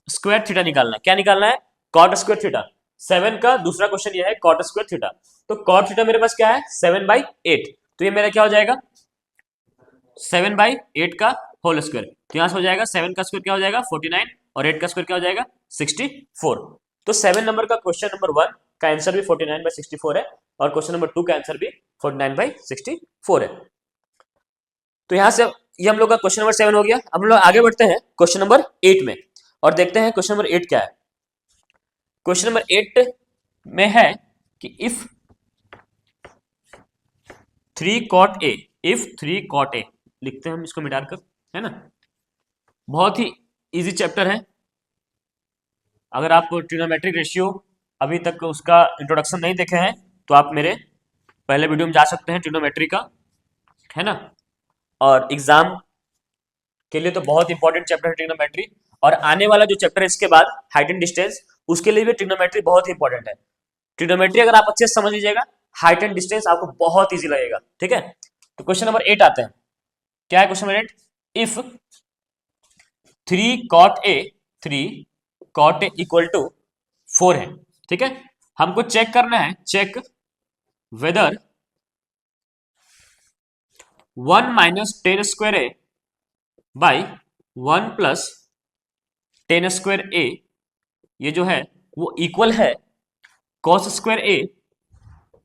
स्क्वायर थीटा निकालना, क्या निकालना है कॉट स्क्वायर थीटा। 7 का दूसरा क्वेश्चन ये है कॉट स्क्वायर थीटा, तो कॉट थीटा मेरे पास क्या है 7/8, तो ये मेरा क्या हो जाएगा 7/8 का होल स्क्वायर, तो यहां से हो जाएगा 7 का स्क्वायर क्या हो जाएगा 49 और 8 का स्क्वायर क्या हो जाएगा 64। तो 7 नंबर का क्वेश्चन नंबर 1 का आंसर भी 49/64 है और क्वेश्चन नंबर 2 का आंसर भी 49/64 है। तो यहां से ये हम लोग का क्वेश्चन नंबर 7 हो गया। अब हम लोग आगे बढ़ते हैं क्वेश्चन नंबर 8 में और देखते हैं क्वेश्चन नंबर 8 क्या है। क्वेश्चन नंबर 8 में है कि if 3 cot a, if 3 cot a, लिखते हैं हम इसको मिटाकर, है ना, बहुत ही इजी चैप्टर है। अगर आप ट्रिग्नोमेट्रिक रेशियो अभी तक उसका इंट्रोडक्शन नहीं देखे हैं तो आप मेरे पहले वीडियो में जा सकते हैं ट्रिग्नोमेट्री का, है ना, और एग्जाम के लिए तो बहुत इंपॉर्टेंट चैप्टर है ट्रिग्नोमेट्री, और आने वाला जो चैप्टर है इसके बाद हाइट एंड डिस्टेंस, उसके लिए भी ट्रिग्नोमेट्री बहुत ही इंपॉर्टेंट है। ट्रिग्नोमेट्री अगर आप अच्छे से समझ लीजिएगा हाइट एंड डिस्टेंस आपको बहुत इजी लगेगा, ठीक है। तो क्वेश्चन नंबर 8 आते हैं, क्या है question number 8, if 3 cot a, 3 cot a equal to 4 है, ठीक है। हमको चेक करना है, check whether 1 minus 10 square A by 1 plus 10 square A, ये जो है वो इक्वल है cos square A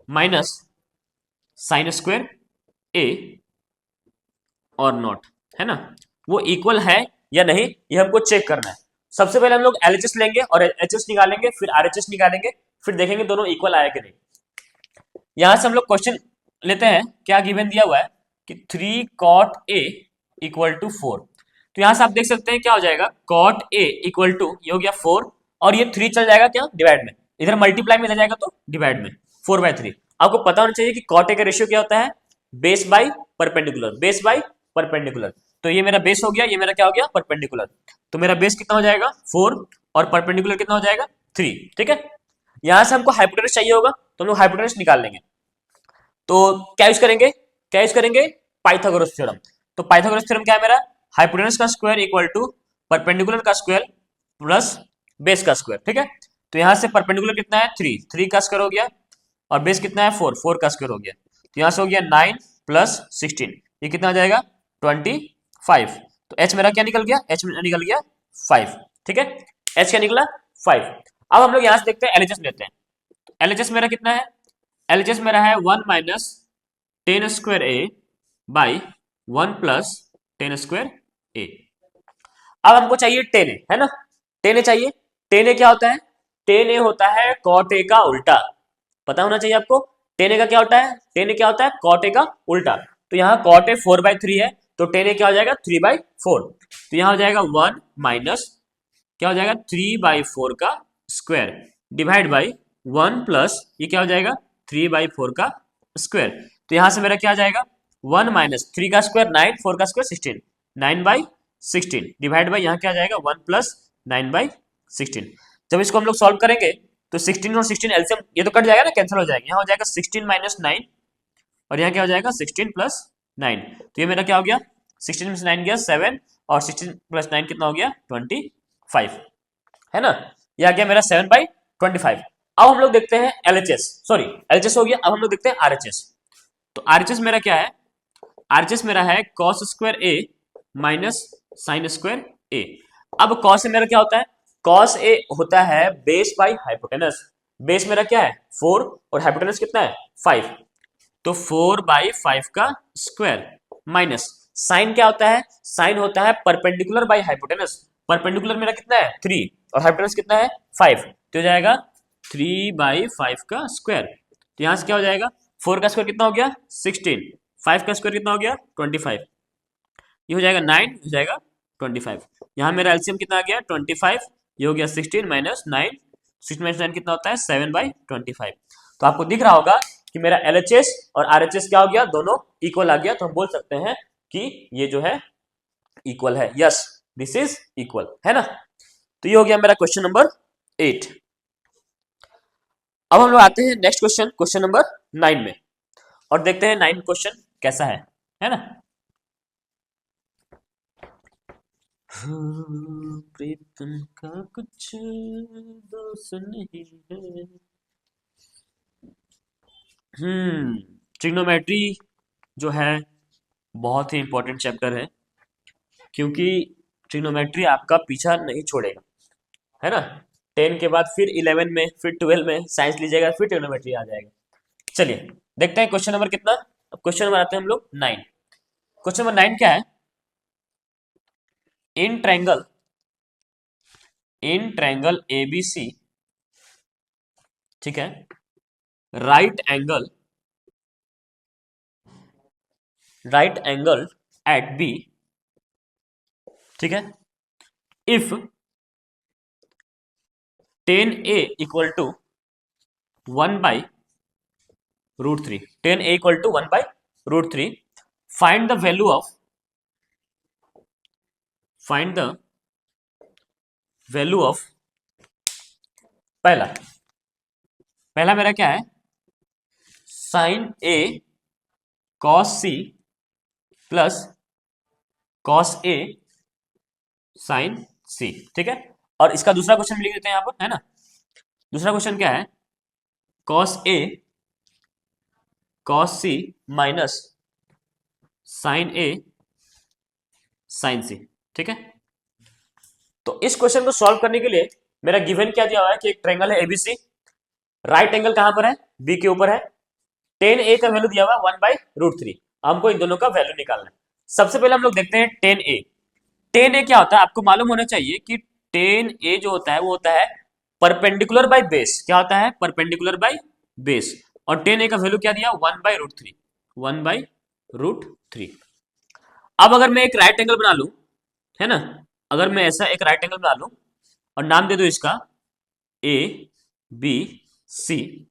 minus sine square A और नॉट, है ना, वो इक्वल है या नहीं ये हमको चेक करना है। सबसे पहले हम लोग एलएचएस लेंगे और एचएस निकालेंगे, फिर आरएचएस निकालेंगे, फिर देखेंगे दोनों इक्वल आया कि नहीं। यहां से हम लोग क्वेश्चन लेते हैं, क्या गिवन दिया हुआ है कि 3 cot a इक्वल टू 4, तो यहां से आप देख सकते हैं क्या हो जाएगा cot a इक्वल टू, ये हो गया 4 और ये 3 चल जाएगा क्या डिवाइड में, इधर मल्टीप्लाई में ले जाएगा तो डिवाइड में 4/3। आपको पता होना चाहिए कि cot a का रेशियो क्या होता है base by perpendicular, base by perpendicular. तो ये मेरा बेस हो गया, ये मेरा क्या हो गया परपेंडिकुलर, तो मेरा बेस कितना हो जाएगा 4 और परपेंडिकुलर कितना हो जाएगा 3, ठीक है। यहां से हमको हाइपोटेनस चाहिए होगा तो हम लोग हाइपोटेनस निकाल लेंगे। तो क्या यूज करेंगे, क्या यूज करेंगे पाइथागोरस थ्योरम। तो पाइथागोरस थ्योरम क्या है मेरा, हाइपोटेनस का स्क्वायर इक्वल टू परपेंडिकुलर का स्क्वायर प्लस बेस का स्क्वायर, ठीक है। तो यहां से परपेंडिकुलर कितना है 3, 3 का स्क्वायर हो गया और बेस कितना है 4, 4 का स्क्वायर हो गया, तो यहां से हो गया 9 प्लस 16, ये कितना आ जाएगा 25। तो h मेरा क्या निकल गया, h मेरा निकल गया 5, ठीक है, h क्या निकला 5। अब हम लोग यहां से देखते हैं एलएचएस लेते हैं, तो एलएचएस मेरा कितना है, एलएचएस मेरा है 1 minus 10 square A by 1 plus 10 square A. अब हमको चाहिए 10a, है ना, 10a चाहिए। 10a क्या होता है, 10a होता है cot a का उल्टा, पता होना चाहिए आपको 10a का क्या होता है, 10a क्या होता है cot a का उल्टा। तो यहाँ कॉट ए 4/3 है, तो टेन ए क्या हो जाएगा 3/4, तो यहाँ हो जाएगा 1 माइनस क्या हो जाएगा 3/4 का स्क्वायर डिवाइड बाई 1 प्लस ये क्या हो जाएगा 3/4 का स्क्वायर, तो यहाँ से मेरा क्या आ जाएगा 1 माइनस 3 का स्क्वायर 9, 4 का स्क्वायर 16, 9/16 डिवाइड बाई यहाँ क्या आ जाएगा 1 प्लस 9/16। जब इसको हम लोग सॉल्व करेंगे तो 16 और 16 एलसीएम ये तो कट जाएगा ना, कैंसिल हो जाएगा, यहाँ हो जाएगा 16 माइनस 9 और यहाँ क्या हो जाएगा 16 प्लस 9, तो ये मेरा क्या हो गया 16 में से 9 गया 7 और 16 प्लस 9 कितना हो गया 25, है ना, यह आ गया मेरा 7/25। अब हम लोग देखते हैं एलएचएस, सॉरी एलएचएस हो गया, अब हम लोग देखते हैं आरएचएस। तो आरएचएस मेरा क्या है, आरएचएस मेरा है cos square A minus sine square A. अब cos से मेरा क्या होता है, cos ए होता है बेस बाई हाइपोटेनस, बेस मेरा क्या है 4 और हाइपोटेनस कितना है 5, तो 4/5 का स्क्वायर माइनस साइन क्या होता है, साइन होता है परपेंडिकुलर बाई हाइपोटेनस, परपेंडिकुलर मेरा कितना है 3 और हाइपोटेनस कितना है 5, तो हो जाएगा 3/5 का स्क्वायर, तो यहां से क्या हो जाएगा 4 का स्क्वायर कितना हो गया 16, 5 का स्क्वायर कितना हो गया 25, ये हो जाएगा 9, हो जाएगा 25, यहाँ मेरा एलसीएम कितना आ गया 25, ये हो गया 16 माइनस 9, 16 माइनस 9 कितना होता है 7/25। तो आपको दिख रहा होगा कि मेरा एलएचएस और आरएचएस क्या हो गया, दोनों इक्वल आ गया, तो हम बोल सकते हैं कि ये जो है इक्वल है, यस दिस इज इक्वल, है ना। तो ये हो गया मेरा क्वेश्चन नंबर 8। अब हम लोग आते हैं नेक्स्ट क्वेश्चन, क्वेश्चन नंबर 9 में, और देखते हैं 9 क्वेश्चन कैसा है ना। प्रीतम का कुछ दोष नहीं है। ट्रिग्नोमेट्री जो है बहुत ही इंपॉर्टेंट चैप्टर है, क्योंकि ट्रिग्नोमेट्री आपका पीछा नहीं छोड़ेगा, है ना। 10 के बाद फिर 11 में, फिर 12 में साइंस लीजिएगा, फिर ट्रिग्नोमेट्री आ जाएगा। चलिए देखते हैं क्वेश्चन नंबर कितना, अब क्वेश्चन नंबर आते हैं हम लोग 9। क्वेश्चन नंबर 9 क्या है, इन ट्रायंगल एबीसी, ठीक है, राइट एंगल एट बी, ठीक है, if tan a equal to 1/√3, tan a equal to 1/√3, find the value of पहला मेरा क्या है sine a cos c plus cos a sin c, ठीक है। और इसका दूसरा क्वेश्चन लिख देते हैं यहाँ पर, है ना। दूसरा क्वेश्चन क्या है cos a cos c minus sin a sin c, ठीक है। तो इस क्वेश्चन को सॉल्व करने के लिए मेरा गिवन क्या दिया हुआ है कि एक ट्रायंगल है एबीसी, राइट एंगल कहां पर है बी के ऊपर है, tan a का वैल्यू दिया हुआ है 1/√3, हमको इन दोनों का वैल्यू निकालना है। सबसे पहले हम लोग देखते हैं tan a। tan a क्या होता है, आपको मालूम होना चाहिए कि tan a जो होता है वो होता है परपेंडिकुलर बाय बेस, क्या होता है परपेंडिकुलर बाय बेस, और tan a का वैल्यू क्या दिया 1/√3। अब अगर मैं एक राइट एंगल बना लूं, है ना, अगर मैं ऐसा एक राइट एंगल बना लूं और नाम दे दो इसका ए बी सी,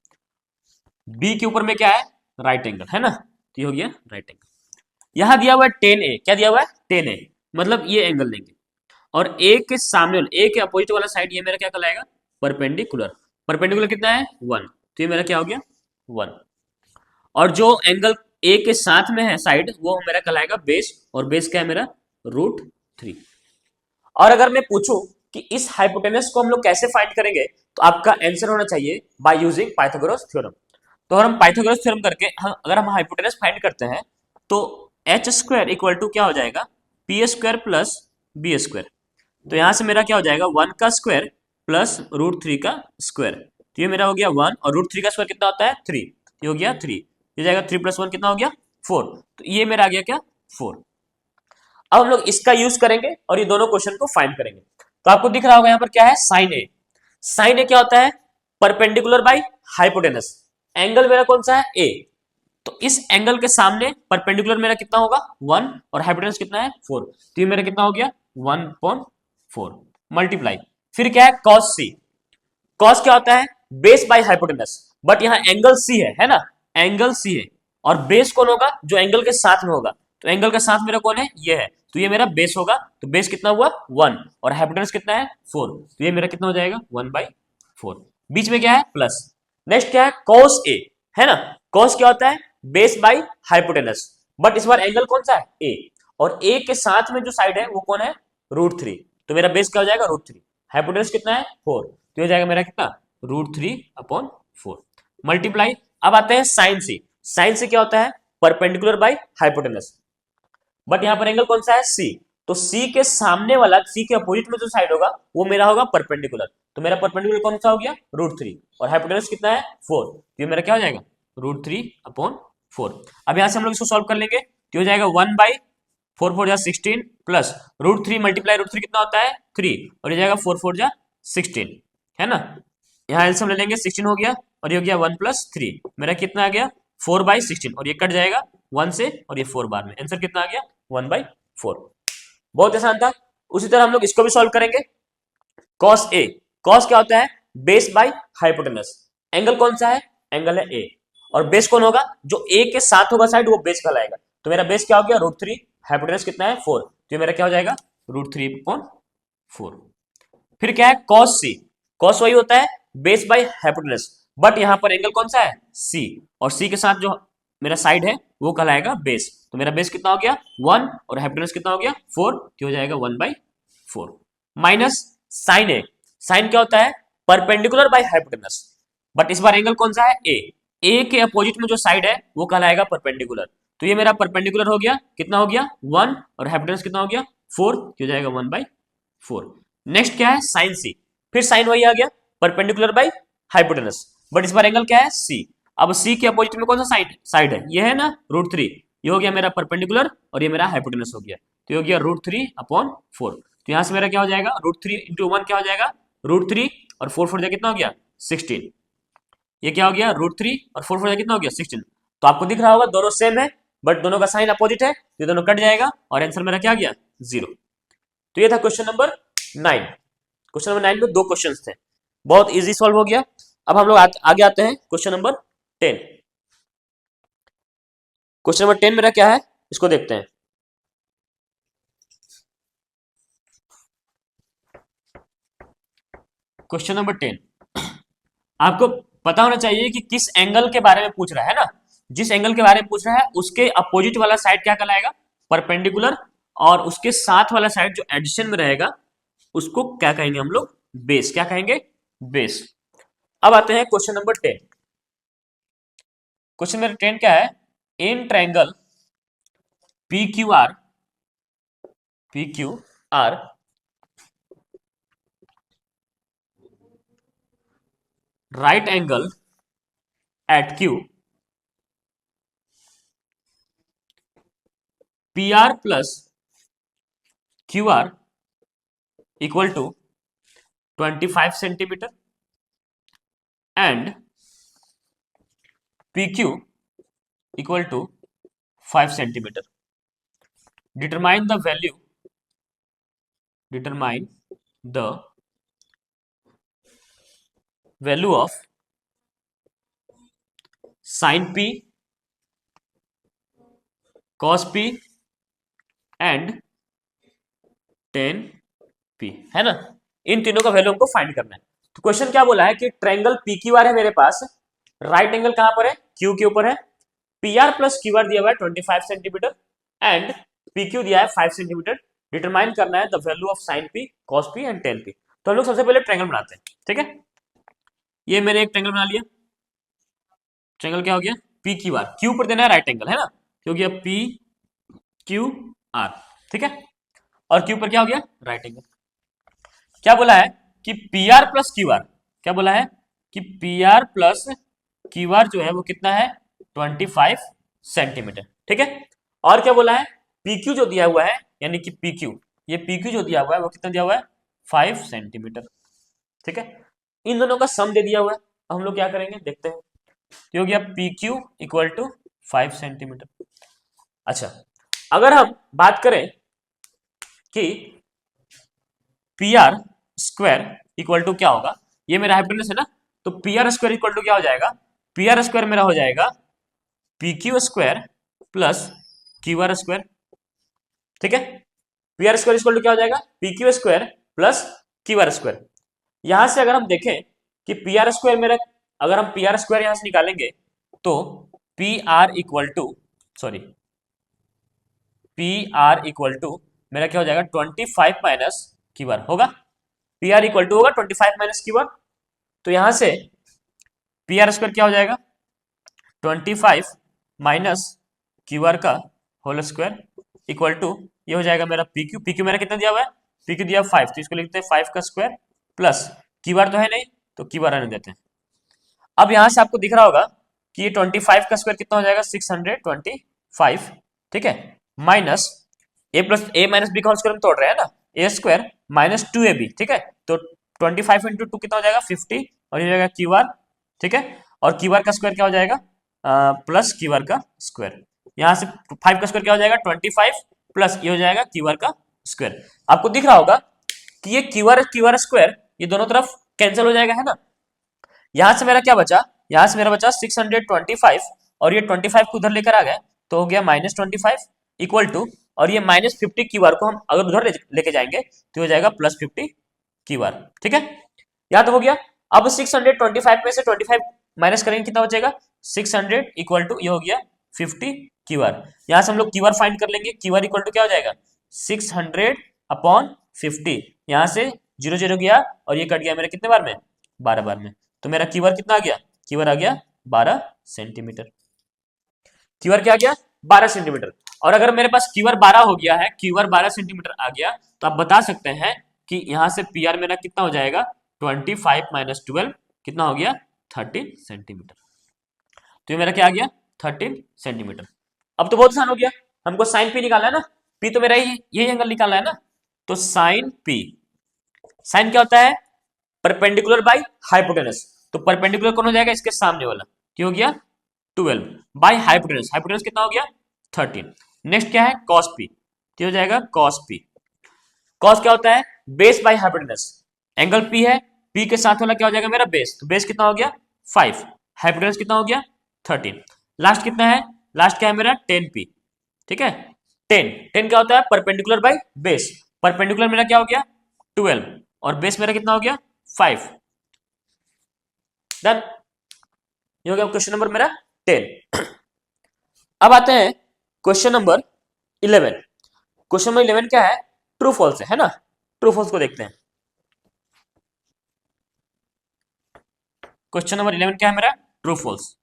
बी के ऊपर में क्या है राइट एंगल, है ना, तो ये हो गया राइट एंगल। यहां दिया हुआ है tan a, क्या दिया हुआ है tan a, मतलब ये एंगल लेंगे, और ए के सामने ए के अपोजिट वाला साइड ये मेरा क्या कहलाएगा परपेंडिकुलर, परपेंडिकुलर कितना है 1, तो ये मेरा क्या हो गया 1, और जो एंगल ए के साथ में है साइड वो मेरा कहलाएगा बेस, और बेस क्या है मेरा √3। और अगर मैं पूछूं कि इस हाइपोटेनस को हम लोग कैसे फाइंड करेंगे, तो आपका आंसर होना चाहिए बाय यूजिंग पाइथागोरस थ्योरम। तो अगर हम पाइथागोरस थ्योरम करके अगर हम हाइपोटेनस फाइंड करते हैं तो एच स्क्वायर इक्वल टू क्या हो जाएगा P square plus B square, तो यहां से मेरा क्या हो जाएगा 1 का स्क्वायर प्लस √3 का स्क्वायर, तो ये मेरा हो गया 1, और √3 का स्क्वायर कितना होता है 3, ये हो गया 3, ये जाएगा 3 + 1 कितना हो गया 4, तो ये मेरा आ गया क्या 4। अब हम लोग इसका यूज करेंगे और ये दोनों क्वेश्चन को फाइंड करेंगे। तो आपको दिख रहा होगा यहाँ पर क्या है साइन ए, साइन ए क्या होता है परपेंडिकुलर बाय हाइपोटेनस, एंगल मेरा कौन सा है ए, तो इस एंगल के सामने परपेंडिकुलर मेरा कितना होगा 1 और हाइपोटेनस कितना है 4, तो ये मेरा कितना हो गया 1/4 मल्टीप्लाई, फिर क्या है cos c। cos क्या होता है बेस बाय हाइपोटेनस, बट यहाँ एंगल सी है ना, एंगल सी है, और बेस कौन होगा जो एंगल के साथ में होगा, तो एंगल के साथ मेरा कौन है ये है, तो ये मेरा बेस होगा, तो बेस कितना हुआ 1 और हाइपोटेनस कितना है 4, तो ये मेरा कितना हो जाएगा 1/4, बीच में क्या है प्लस। नेक्स्ट क्या है cos a, है ना, cos क्या होता है बेस बाय हाइपोटेनस, बट इस बार एंगल कौन सा है a, और a के साथ में जो साइड है वो कौन है √3, तो मेरा बेस क्या हो जाएगा √3, हाइपोटेनस कितना है 4, तो हो जाएगा मेरा कितना √3/4 मल्टीप्लाई। अब आते हैं साइन सी। साइन सी क्या होता है परपेंडिकुलर बाय हाइपोटेनस, बट यहां पर एंगल कौन सा है सी, तो सी के सामने वाला, सी के अपोजिट में जो साइड होगा वो मेरा होगा परपेंडिकुलर, तो मेरा परपेंडिकुलर कौन सा हो गया √3 और हाइपोटेनस कितना है 4, तो ये मेरा क्या हो जाएगा √3/4। अब यहां से हम लोग इसको सॉल्व कर लेंगे, तो हो जाएगा 1/4 जा 16 प्लस √3 मल्टीप्लाई √3 कितना होता है 3, और ये जाएगा 4 जा 16, है ना, यहाँ एल्सियम ले लेंगे 16 हो गया, और ये हो गया 1 + 3, मेरा कितना आ गया 4/16, और ये कट जाएगा 1 से, और ये 4 बार में, आंसर कितना आ गया 1/4। बहुत आसान था। उसी तरह हम लोग इसको भी सॉल्व करेंगे। cos a, cos क्या होता है बेस बाय हाइपोटेनस, एंगल कौन सा है एंगल है a, और बेस कौन होगा जो a के साथ होगा साइड वो बेस कहलाएगा, तो मेरा बेस क्या हो गया √3, हाइपोटेनस कितना है 4, तो ये मेरा क्या हो जाएगा √3/4। फिर क्या है cos c, cos वही होता है बेस बाय हाइपोटेनस, बट यहां पर एंगल कौन सा है c, और c के साथ जो मेरा साइड है वो कहलाएगा बेस, तो मेरा बेस कितना हो गया 1 और हाइपोटेनस कितना हो गया 4, तो हो जाएगा 1/4 माइनस साइन ए। साइन क्या होता है परपेंडिकुलर बाय हाइपोटेनस, बट इस बार एंगल कौन सा है ए के अपोजिट में जो साइड है वो कहलाएगा परपेंडिकुलर, तो ये मेरा परपेंडिकुलर हो गया कितना हो गया 1 और हाइपोटेनस कितना हो गया 4, तो हो जाएगा 1/4। नेक्स्ट क्या है साइन सी, फिर साइन वही आ गया परपेंडिकुलर बाय हाइपोटेनस, बट इस बार एंगल क्या है सी, अब सी के अपोजिट में कौन सा साइड है ये है ना √3, ये हो गया मेरा परपेंडिकुलर और ये मेरा हाइपोटेनस हो गया, तो ये हो गया √3/4, तो यहां से मेरा क्या हो जाएगा √3 × 1 क्या हो जाएगा √3, और 4 जा कितना हो गया 16, ये क्या हो गया √3 और 4 जा कितना हो गया 16, तो आपको दिख रहा होगा दोनों सेम है बट दोनों का साइन अपोजिट है, ये दोनों कट जाएगा और आंसर मेरा क्या आ गया 0। तो ये था क्वेश्चन नंबर 9। क्वेश्चन नंबर 9 में 2 क्वेश्चंस थे, बहुत इजी सॉल्व हो गया। अब हम लोग आगे आते हैं क्वेश्चन नंबर 10। क्वेश्चन नंबर 10 मेरा क्या है इसको देखते हैं। क्वेश्चन नंबर 10 आपको पता होना चाहिए कि किस एंगल के बारे में पूछ रहा है ना, जिस एंगल के बारे में पूछ रहा है उसके अपोजिट वाला साइड क्या कहलाएगा परपेंडिकुलर, और उसके साथ वाला साइड जो एडिशन में रहेगा उसको क्या कहेंगे हम लोग बेस, क्या कहेंगे बेस। अब आते हैं क्वेश्चन नंबर 10। क्वेश्चन नंबर 10 क्या है in triangle PQR right angle at Q, PR plus QR equal to 25 centimeter and PQ equal to 5 centimeter. Determine the value of sin P, cos P and tan P, है ना, इन तीनों का value हमको find करना है। तो question क्या बोला है कि ट्रायंगल PQR है मेरे पास, राइट एंगल कहां पर है Q के ऊपर है, PR प्लस QR दिया हुआ है 25 सेंटीमीटर एंड PQ दिया है 5 सेंटीमीटर, डिटरमाइन करना है the value of sin P, cos P and tan P। तो हम लोग सबसे पहले ट्रायंगल बनाते हैं, ठीक है, ये मैंने एक ट्रायंगल बना लिया, ट्रायंगल क्या हो गया PQR, Q पर देना है राइट एंगल है ना, तो हो गया PQR, ठीक है, और Q पर क्या हो गया राइट एंगल। क्या बोला है कि PR प्लस QR, क्या बोला है कि PR प्लस QR जो है वो कितना है 25 सेंटीमीटर, ठीक है, और क्या बोला है PQ जो दिया हुआ है यानी कि PQ, ये PQ जो दिया हुआ है वो कितना दिया हुआ है 5 सेंटीमीटर, ठीक है, इन दोनों का सम दे दिया हुआ है। अब हम लोग क्या करेंगे देखते हैं, तो हो गया PQ इक्वल टू 5 सेंटीमीटर। अच्छा, अगर हम बात करें कि P R square equal to क्या होगा, ये मेरा हाइपोटेनस है ना, तो P R square equal to क्या हो जाएगा, पी आर स्क्वायर मेरा हो जाएगा P Q square plus Q R square. ठीक है, P R square equal to क्या हो जाएगा, P Q square plus Q R square. यहां से अगर हम देखें कि पी आर स्क्वायर मेरा, अगर हम पी आर स्क्वायर यहां से निकालेंगे तो P R equal to, sorry, P R equal to मेरा क्या हो जाएगा 25 माइनस क्यू आर होगा, पी आर इक्वल टू होगा 25 माइनस क्यू आर। तो यहां से पी आर स्क्वायर क्या हो जाएगा 25 माइनस क्यू आर का होल स्क्वायर इक्वल टू ये हो जाएगा मेरा पी क्यू, पी क्यू मेरा कितना दिया हुआ है, पी क्यू दिया 5, तो इसको लिखते हैं 5 का स्क्वायर प्लस क्यू आर तो है नहीं तो क्यू आर आने देते हैं। अब यहां से आपको दिख रहा होगा कि ये 25 का स्क्वायर कितना हो जाएगा 625, ठीक है, माइनस ए प्लस ए माइनस बी का होल स्क्वायर हम तोड़ रहे हैं ना, ए स्क्वायर माइनस 2ab, ठीक है, तो 25 इंटू 2 कितना हो जाएगा 50 और ये हो जाएगा क्यू आर, ठीक है, और क्यू आर का स्क्वायर क्या हो जाएगा प्लस क्यू आर का स्क्वायर, यहां से 5 का स्क्वायर क्या हो जाएगा 25 प्लस ये हो जाएगा क्यू आर का स्क्वायर। आपको दिख रहा होगा कि ये क्यू आर स्क्वायर ये दोनों तरफ कैंसिल हो जाएगा, है ना। यहां से मेरा क्या बचा, यहां से मेरा बचा 625 और ये 25 को उधर लेकर आ गया तो हो गया -25 इक्वल टू, और ये -50 क्यू आर को हम अगर उधर लेके जाएंगे तो हो जाएगा +50 क्यू आर, ठीक है, यहां तो हो गया। अब 625 में से 25 माइनस करेंगे कितना बचेगा 600 इक्वल टू ये हो गया 50 क्यू आर। यहां से हम लोग क्यू आर फाइंड कर लेंगे, क्यू आर इक्वल टू क्या हो जाएगा 600 अपॉन 50, यहां से 0 0 गया और ये कट गया मेरे कितने बार में 12 बार में, तो मेरा क्यू आर कितना आ गया, क्यू आर आ गया 12 सेंटीमीटर, क्यू आर क्या आ गया 12 सेंटीमीटर। और अगर मेरे पास क्यू आर 12 हो गया है, क्यू आर 12 सेंटीमीटर आ गया, तो आप बता सकते हैं कि यहां से पी आर मेरा कितना हो जाएगा 25 माइनस 12 कितना हो गया 13 सेंटीमीटर, तो ये मेरा क्या आ गया 13 सेंटीमीटर। अब तो बहुत आसान हो गया, हमको साइन पी निकालना है ना, पी तो मेरा यही एंगल निकालना है ना, तो साइन पी, साइन क्या होता है परपेंडिकुलर बाय हाइपोटेनस, तो परपेंडिकुलर कौन हो जाएगा इसके सामने वाला, क्या हो गया 12 बाय हाइपोटेनस, हाइपोटेनस कितना हो गया 13। नेक्स्ट क्या है कॉस पी, तो हो जाएगा कॉस पी, कॉस क्या होता है base by hypotenuse, angle P है, पी के साथ वाला क्या हो जाएगा मेरा बेस, तो बेस कितना हो गया 5, हाइपोटेनस कितना हो गया 13, लास्ट कितना है, लास्ट क्या है मेरा 10p, ठीक है, 10 10 क्या होता है परपेंडिकुलर बाय बेस, परपेंडिकुलर मेरा क्या हो गया 12 और बेस मेरा कितना हो गया 5, डन, ये हो गया क्वेश्चन नंबर मेरा 10। अब आते हैं क्वेश्चन नंबर 11। क्वेश्चन नंबर 11 क्या है ट्रू फॉल्स है ना, ट्रू फॉल्स को देखते हैं। क्वेश्चन नंबर 11 क्या है मेरा ट्रू फॉल्स,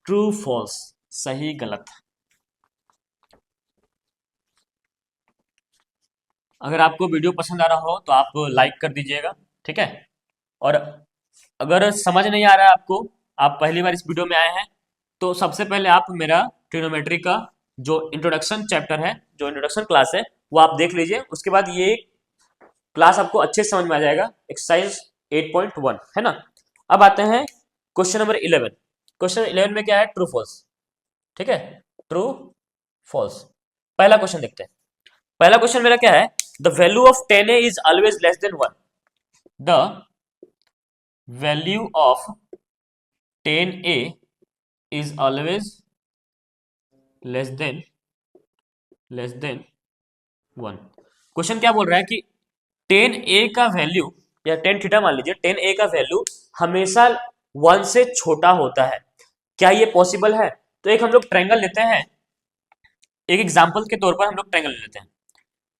ट्रू फॉल्स सही गलत। अगर आपको वीडियो पसंद आ रहा हो तो आप लाइक कर दीजिएगा, ठीक है, और अगर समझ नहीं आ रहा है आपको, आप पहली बार इस वीडियो में आए हैं, तो सबसे पहले आप मेरा ट्रिग्नोमेट्री का जो इंट्रोडक्शन चैप्टर है, जो इंट्रोडक्शन क्लास है वो आप देख लीजिए, उसके बाद ये क्लास आपको अच्छे से समझ में आ जाएगा, एक्सरसाइज 8.1 है ना। अब आते हैं क्वेश्चन नंबर 11। क्वेश्चन 11 में क्या है ट्रू फॉल्स, ठीक है, ट्रू फॉल्स। पहला क्वेश्चन देखते हैं, पहला क्वेश्चन मेरा क्या है the value of 10a is always less than 1, the value of 10a is always less than 1। Question क्या बोल रहा है कि 10a का वैल्यू या 10 थीटा मान लीजिए, 10a का वैल्यू हमेशा 1 से छोटा होता है, क्या ये पॉसिबल है। तो एक हम लोग ट्रायंगल लेते हैं, एक एग्जांपल के तौर पर हम लोग ट्रायंगल लेते हैं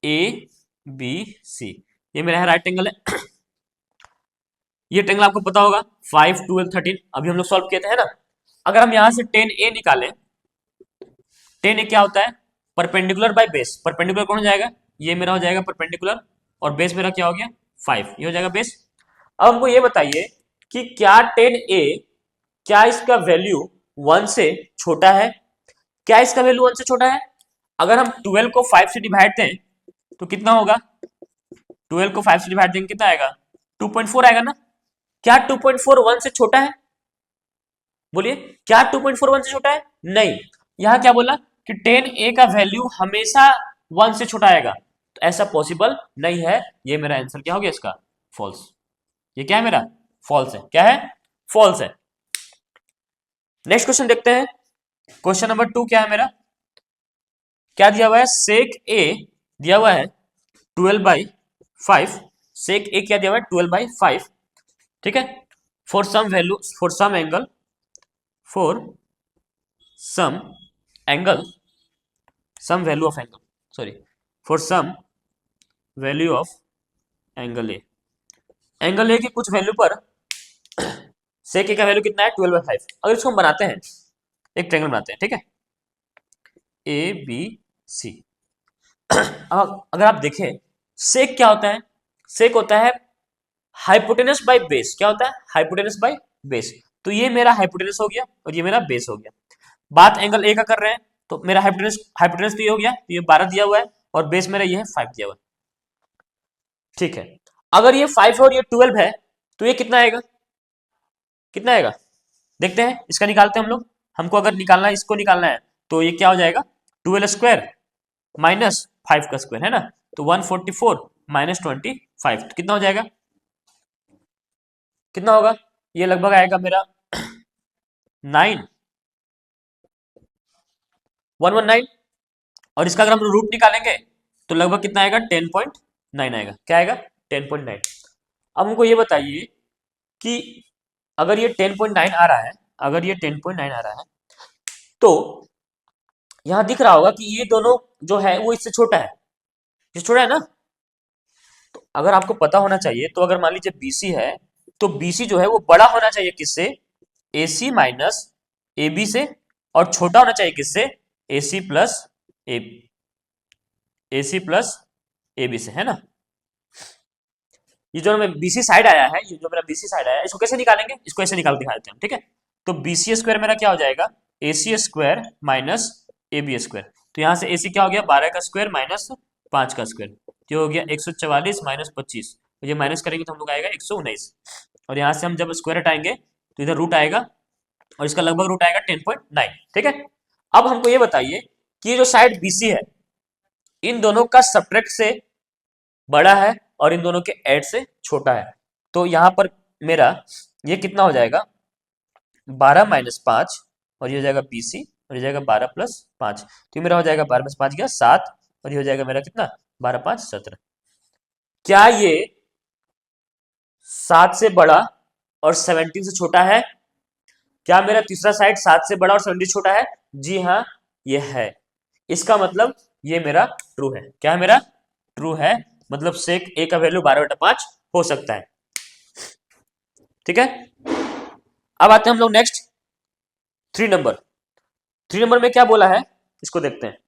ए बी सी, ये मेरा है राइट एंगल है, ये ट्रायंगल आपको पता होगा 5 12 13 अभी हम लोग सॉल्व किए थे, है ना। अगर हम यहां से 10a निकालें, 10a क्या होता है परपेंडिकुलर बाय बेस, परपेंडिकुलर कौन हो जाएगा ये मेरा हो जाएगा परपेंडिकुलर, और बेस मेरा क्या हो गया 5, ये हो जाएगा बेस। अब हमको ये बताइए कि क्या 10a क्या इसका वैल्यू 1 से छोटा है, क्या इसका वैल्यू 1 से छोटा है। अगर हम 12 को 5 से डिवाइड दें तो कितना होगा, 12 को 5 से डिवाइड देंगे कितना आएगा 2.4 आएगा ना, क्या 2.4 1 से छोटा है, बोलिए, क्या 2.41 से छोटा है? नहीं। यहां क्या बोला कि tan a का वैल्यू हमेशा 1 से छोटा आएगा, तो ऐसा पॉसिबल नहीं है। ये मेरा आंसर क्या हो गया इसका? फॉल्स। ये क्या है मेरा? फॉल्स है। क्या है? फॉल्स है। नेक्स्ट क्वेश्चन देखते हैं। क्वेश्चन नंबर 2 क्या है मेरा? क्या दिया हुआ है? सेक ए दिया हुआ है 12/5। सेक ए क्या दिया हुआ है? 12/5। ठीक है। For some value, for some angle, for some angle, some value of angle, sorry, for some value of angle A. Angle A की कुछ वैल्यू पर सेक ए का वैल्यू कितना है? 12/5। अगर इसको हम बनाते हैं, एक ट्रायंगल बनाते हैं, ठीक है, ए बी सी। अब अगर आप देखें, सेक क्या होता है? सेक होता है हाइपोटेनस बाय बेस। क्या होता है? Hypotenuse by base. तो ये मेरा हाइपोटेनस हो गया और ये मेरा बेस हो गया। बात एंगल ए का कर रहे हैं, तो मेरा हाइपोटेनस, हाइपोटेनस तो ये हो गया, तो ये 12 दिया हुआ है और बेस मेरा ये है 5 दिया हुआ है। ठीक है। अगर ये 5 है और ये 12 है, तो ये कितना आएगा? कितना आएगा? देखते हैं, इसका निकालते हैं हम लोग। हमको अगर निकालना है, इसको निकालना है, तो ये क्या हो जाएगा? 12 स्क्वायर माइनस 5 का स्क्वायर, है ना? तो 144 माइनस 25, तो कितना हो जाएगा? कितना होगा? ये लगभग आएगा मेरा 9, 119। और इसका अगर हम रूट निकालेंगे तो लगभग कितना आएगा? 10.9 आएगा। क्या आएगा? 10.9। अब हमको ये बताइए कि अगर ये 10.9 आ रहा है, अगर ये 10.9 आ रहा है, तो यहां दिख रहा होगा कि ये दोनों जो है वो इससे छोटा है। ये छोटा है ना? तो अगर आपको पता होना चाहिए, तो अगर मान लीजिए बीसी है, तो बीसी जो है वो बड़ा होना चाहिए किससे? एसी माइनस एबी से। और छोटा होना चाहिए किससे? एसी प्लस ए, एसी प्लस एबी से, है ना? ये जो मेरा बीसी साइड आया है, ये जो मेरा बीसी साइड आया है, इसको कैसे निकालेंगे? इसको ऐसे निकाल दिखा देते हैं, ठीक है। तो बीसी स्क्वायर मेरा क्या हो जाएगा? AC square minus AB square. तो यहां से एसी क्या हो गया? 12 का स्क्वायर माइनस 5 का स्क्वायर, जो हो गया 144 माइनस 25। तो ये माइनस करेंगे तो हम लोग आएगा 119। और यहाँ से हम जब स्क्वायर हटाएंगे तो इधर रूट आएगा, और इसका लगभग रूट आएगा 10.9। ठीक है। अब हमको ये बताइए कि ये जो साइड बीसी है, इन दोनों का सब्ट्रैक्ट से बड़ा है और इन दोनों के ऐड से छोटा है। तो यहां पर मेरा ये कितना हो जाएगा? 12 माइनस 5, और ये हो जाएगा बीसी, और ये जाएगा 12 प्लस 5। तो ये मेरा हो जाएगा 12 प्लस 5 गया 7, और ये हो जाएगा मेरा कितना? 12 5 17। क्या ये 7 से बड़ा और 17 से छोटा है? क्या मेरा तीसरा साइड 7 से बड़ा और 17 से छोटा है? जी हाँ, ये है। इसका मतलब ये मेरा ट्रू है। क्या है मेरा? ट्रू है। मतलब सेक ए का वैल्यू 12/5 हो सकता है। ठीक है। अब आते हैं हम लोग नेक्स्ट 3 नंबर। 3 नंबर में क्या बोला है, इसको देखते हैं।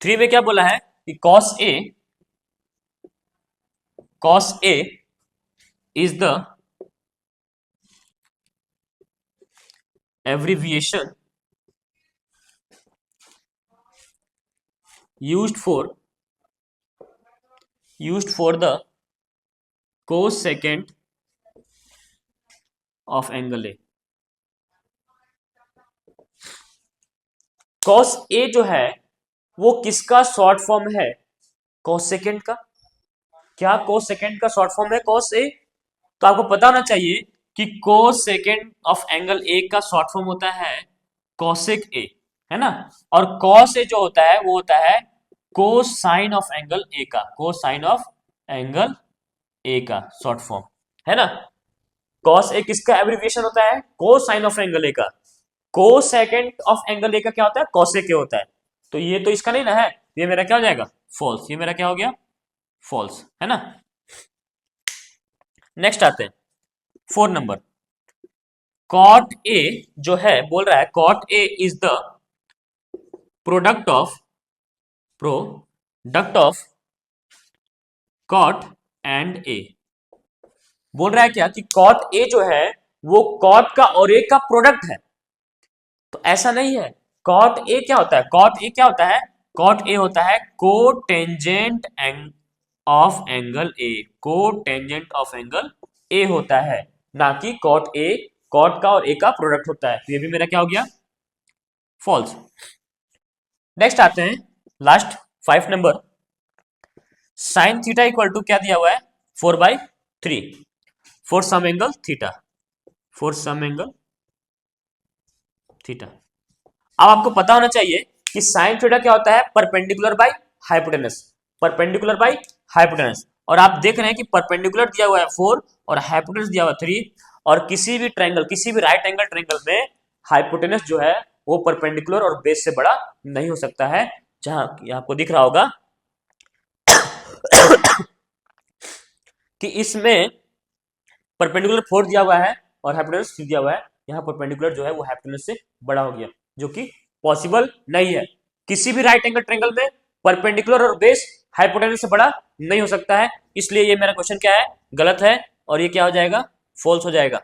थ्री में क्या बोला है कि cos A is the abbreviation used for the cosecant of angle A। cos A जो है वो किसका शॉर्ट फॉर्म है? cosecant का। क्या cosecant का शॉर्ट फॉर्म है cos A? तो आपको पता होना चाहिए कि cosecant ऑफ एंगल A का शॉर्ट फॉर्म होता है cosec A, है ना? और cos A जो होता है वो होता है कोसाइन ऑफ एंगल A का, कोसाइन ऑफ एंगल A का शॉर्ट फॉर्म, है ना? cos A किसका एब्रिविएशन होता है? कोसाइन ऑफ एंगल A का। कोसेकेंट ऑफ एंगल A का क्या होता है? cosec A होता है। तो ये तो इसका नहीं ना है, ये मेरा क्या हो जाएगा? फॉल्स। ये मेरा क्या हो गया? फॉल्स, है ना? नेक्स्ट आते हैं 4 नंबर। कॉट ए जो है बोल रहा है cot A is the product of cot and A. बोल रहा है क्या कि कॉट ए जो है वो कॉट का और ए का प्रोडक्ट है। तो ऐसा नहीं है। कॉट ए क्या होता है? कॉट ए क्या होता है? कॉट ए होता है कोटेंजेंट एंग ऑफ एंगल ए, को टेंजेंट ऑफ एंगल ए होता है, ना कि कॉट ए, कॉट का और ए का प्रोडक्ट होता है। तो ये भी मेरा क्या हो गया, फॉल्स। नेक्स्ट आते हैं last 5 number, sine theta equal to क्या दिया हुआ है, 4/3 for some angle theta, for some angle theta. अब आपको पता होना चाहिए कि साइन थीटा क्या होता है, perpendicular by hypotenuse, perpendicular by hypotenuse. और आप देख रहे हैं कि परपेंडिकुलर दिया हुआ है 4 और हाइपोटेनस दिया हुआ है 3, और किसी भी ट्रायंगल, किसी भी राइट एंगल ट्रायंगल में हाइपोटेनस जो है वो परपेंडिकुलर और बेस से बड़ा नहीं हो सकता है। जहां आपको दिख रहा होगा कि इसमें परपेंडिकुलर 4 दिया हुआ है और हाइपोटेनस 3 दिया हुआ है, यहाँ परपेंडिकुलर जो है वो हाइपोटेनस से बड़ा हो गया, जो कि पॉसिबल नहीं है। किसी भी राइट एंगल ट्रायंगल में परपेंडिकुलर और बेस हाइपोटेनस से बड़ा नहीं हो सकता है, इसलिए ये मेरा क्वेश्चन क्या है, गलत है, और ये क्या हो जाएगा, फॉल्स हो जाएगा।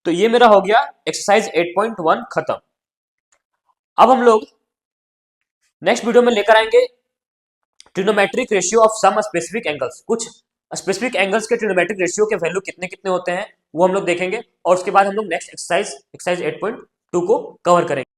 तो ये मेरा हो गया एक्सरसाइज 8.1 खत्म। अब हम लोग नेक्स्ट वीडियो में लेकर आएंगे trigonometric ratio of some specific angles, कुछ स्पेसिफिक एंगल्स के ट्रिग्नोमेट्रिक रेशियो के वैल्यू कितने कितने होते हैं वो हम लोग देखेंगे, और उसके बाद हम लोग नेक्स्ट एक्सरसाइज 8.2 को कवर करेंगे।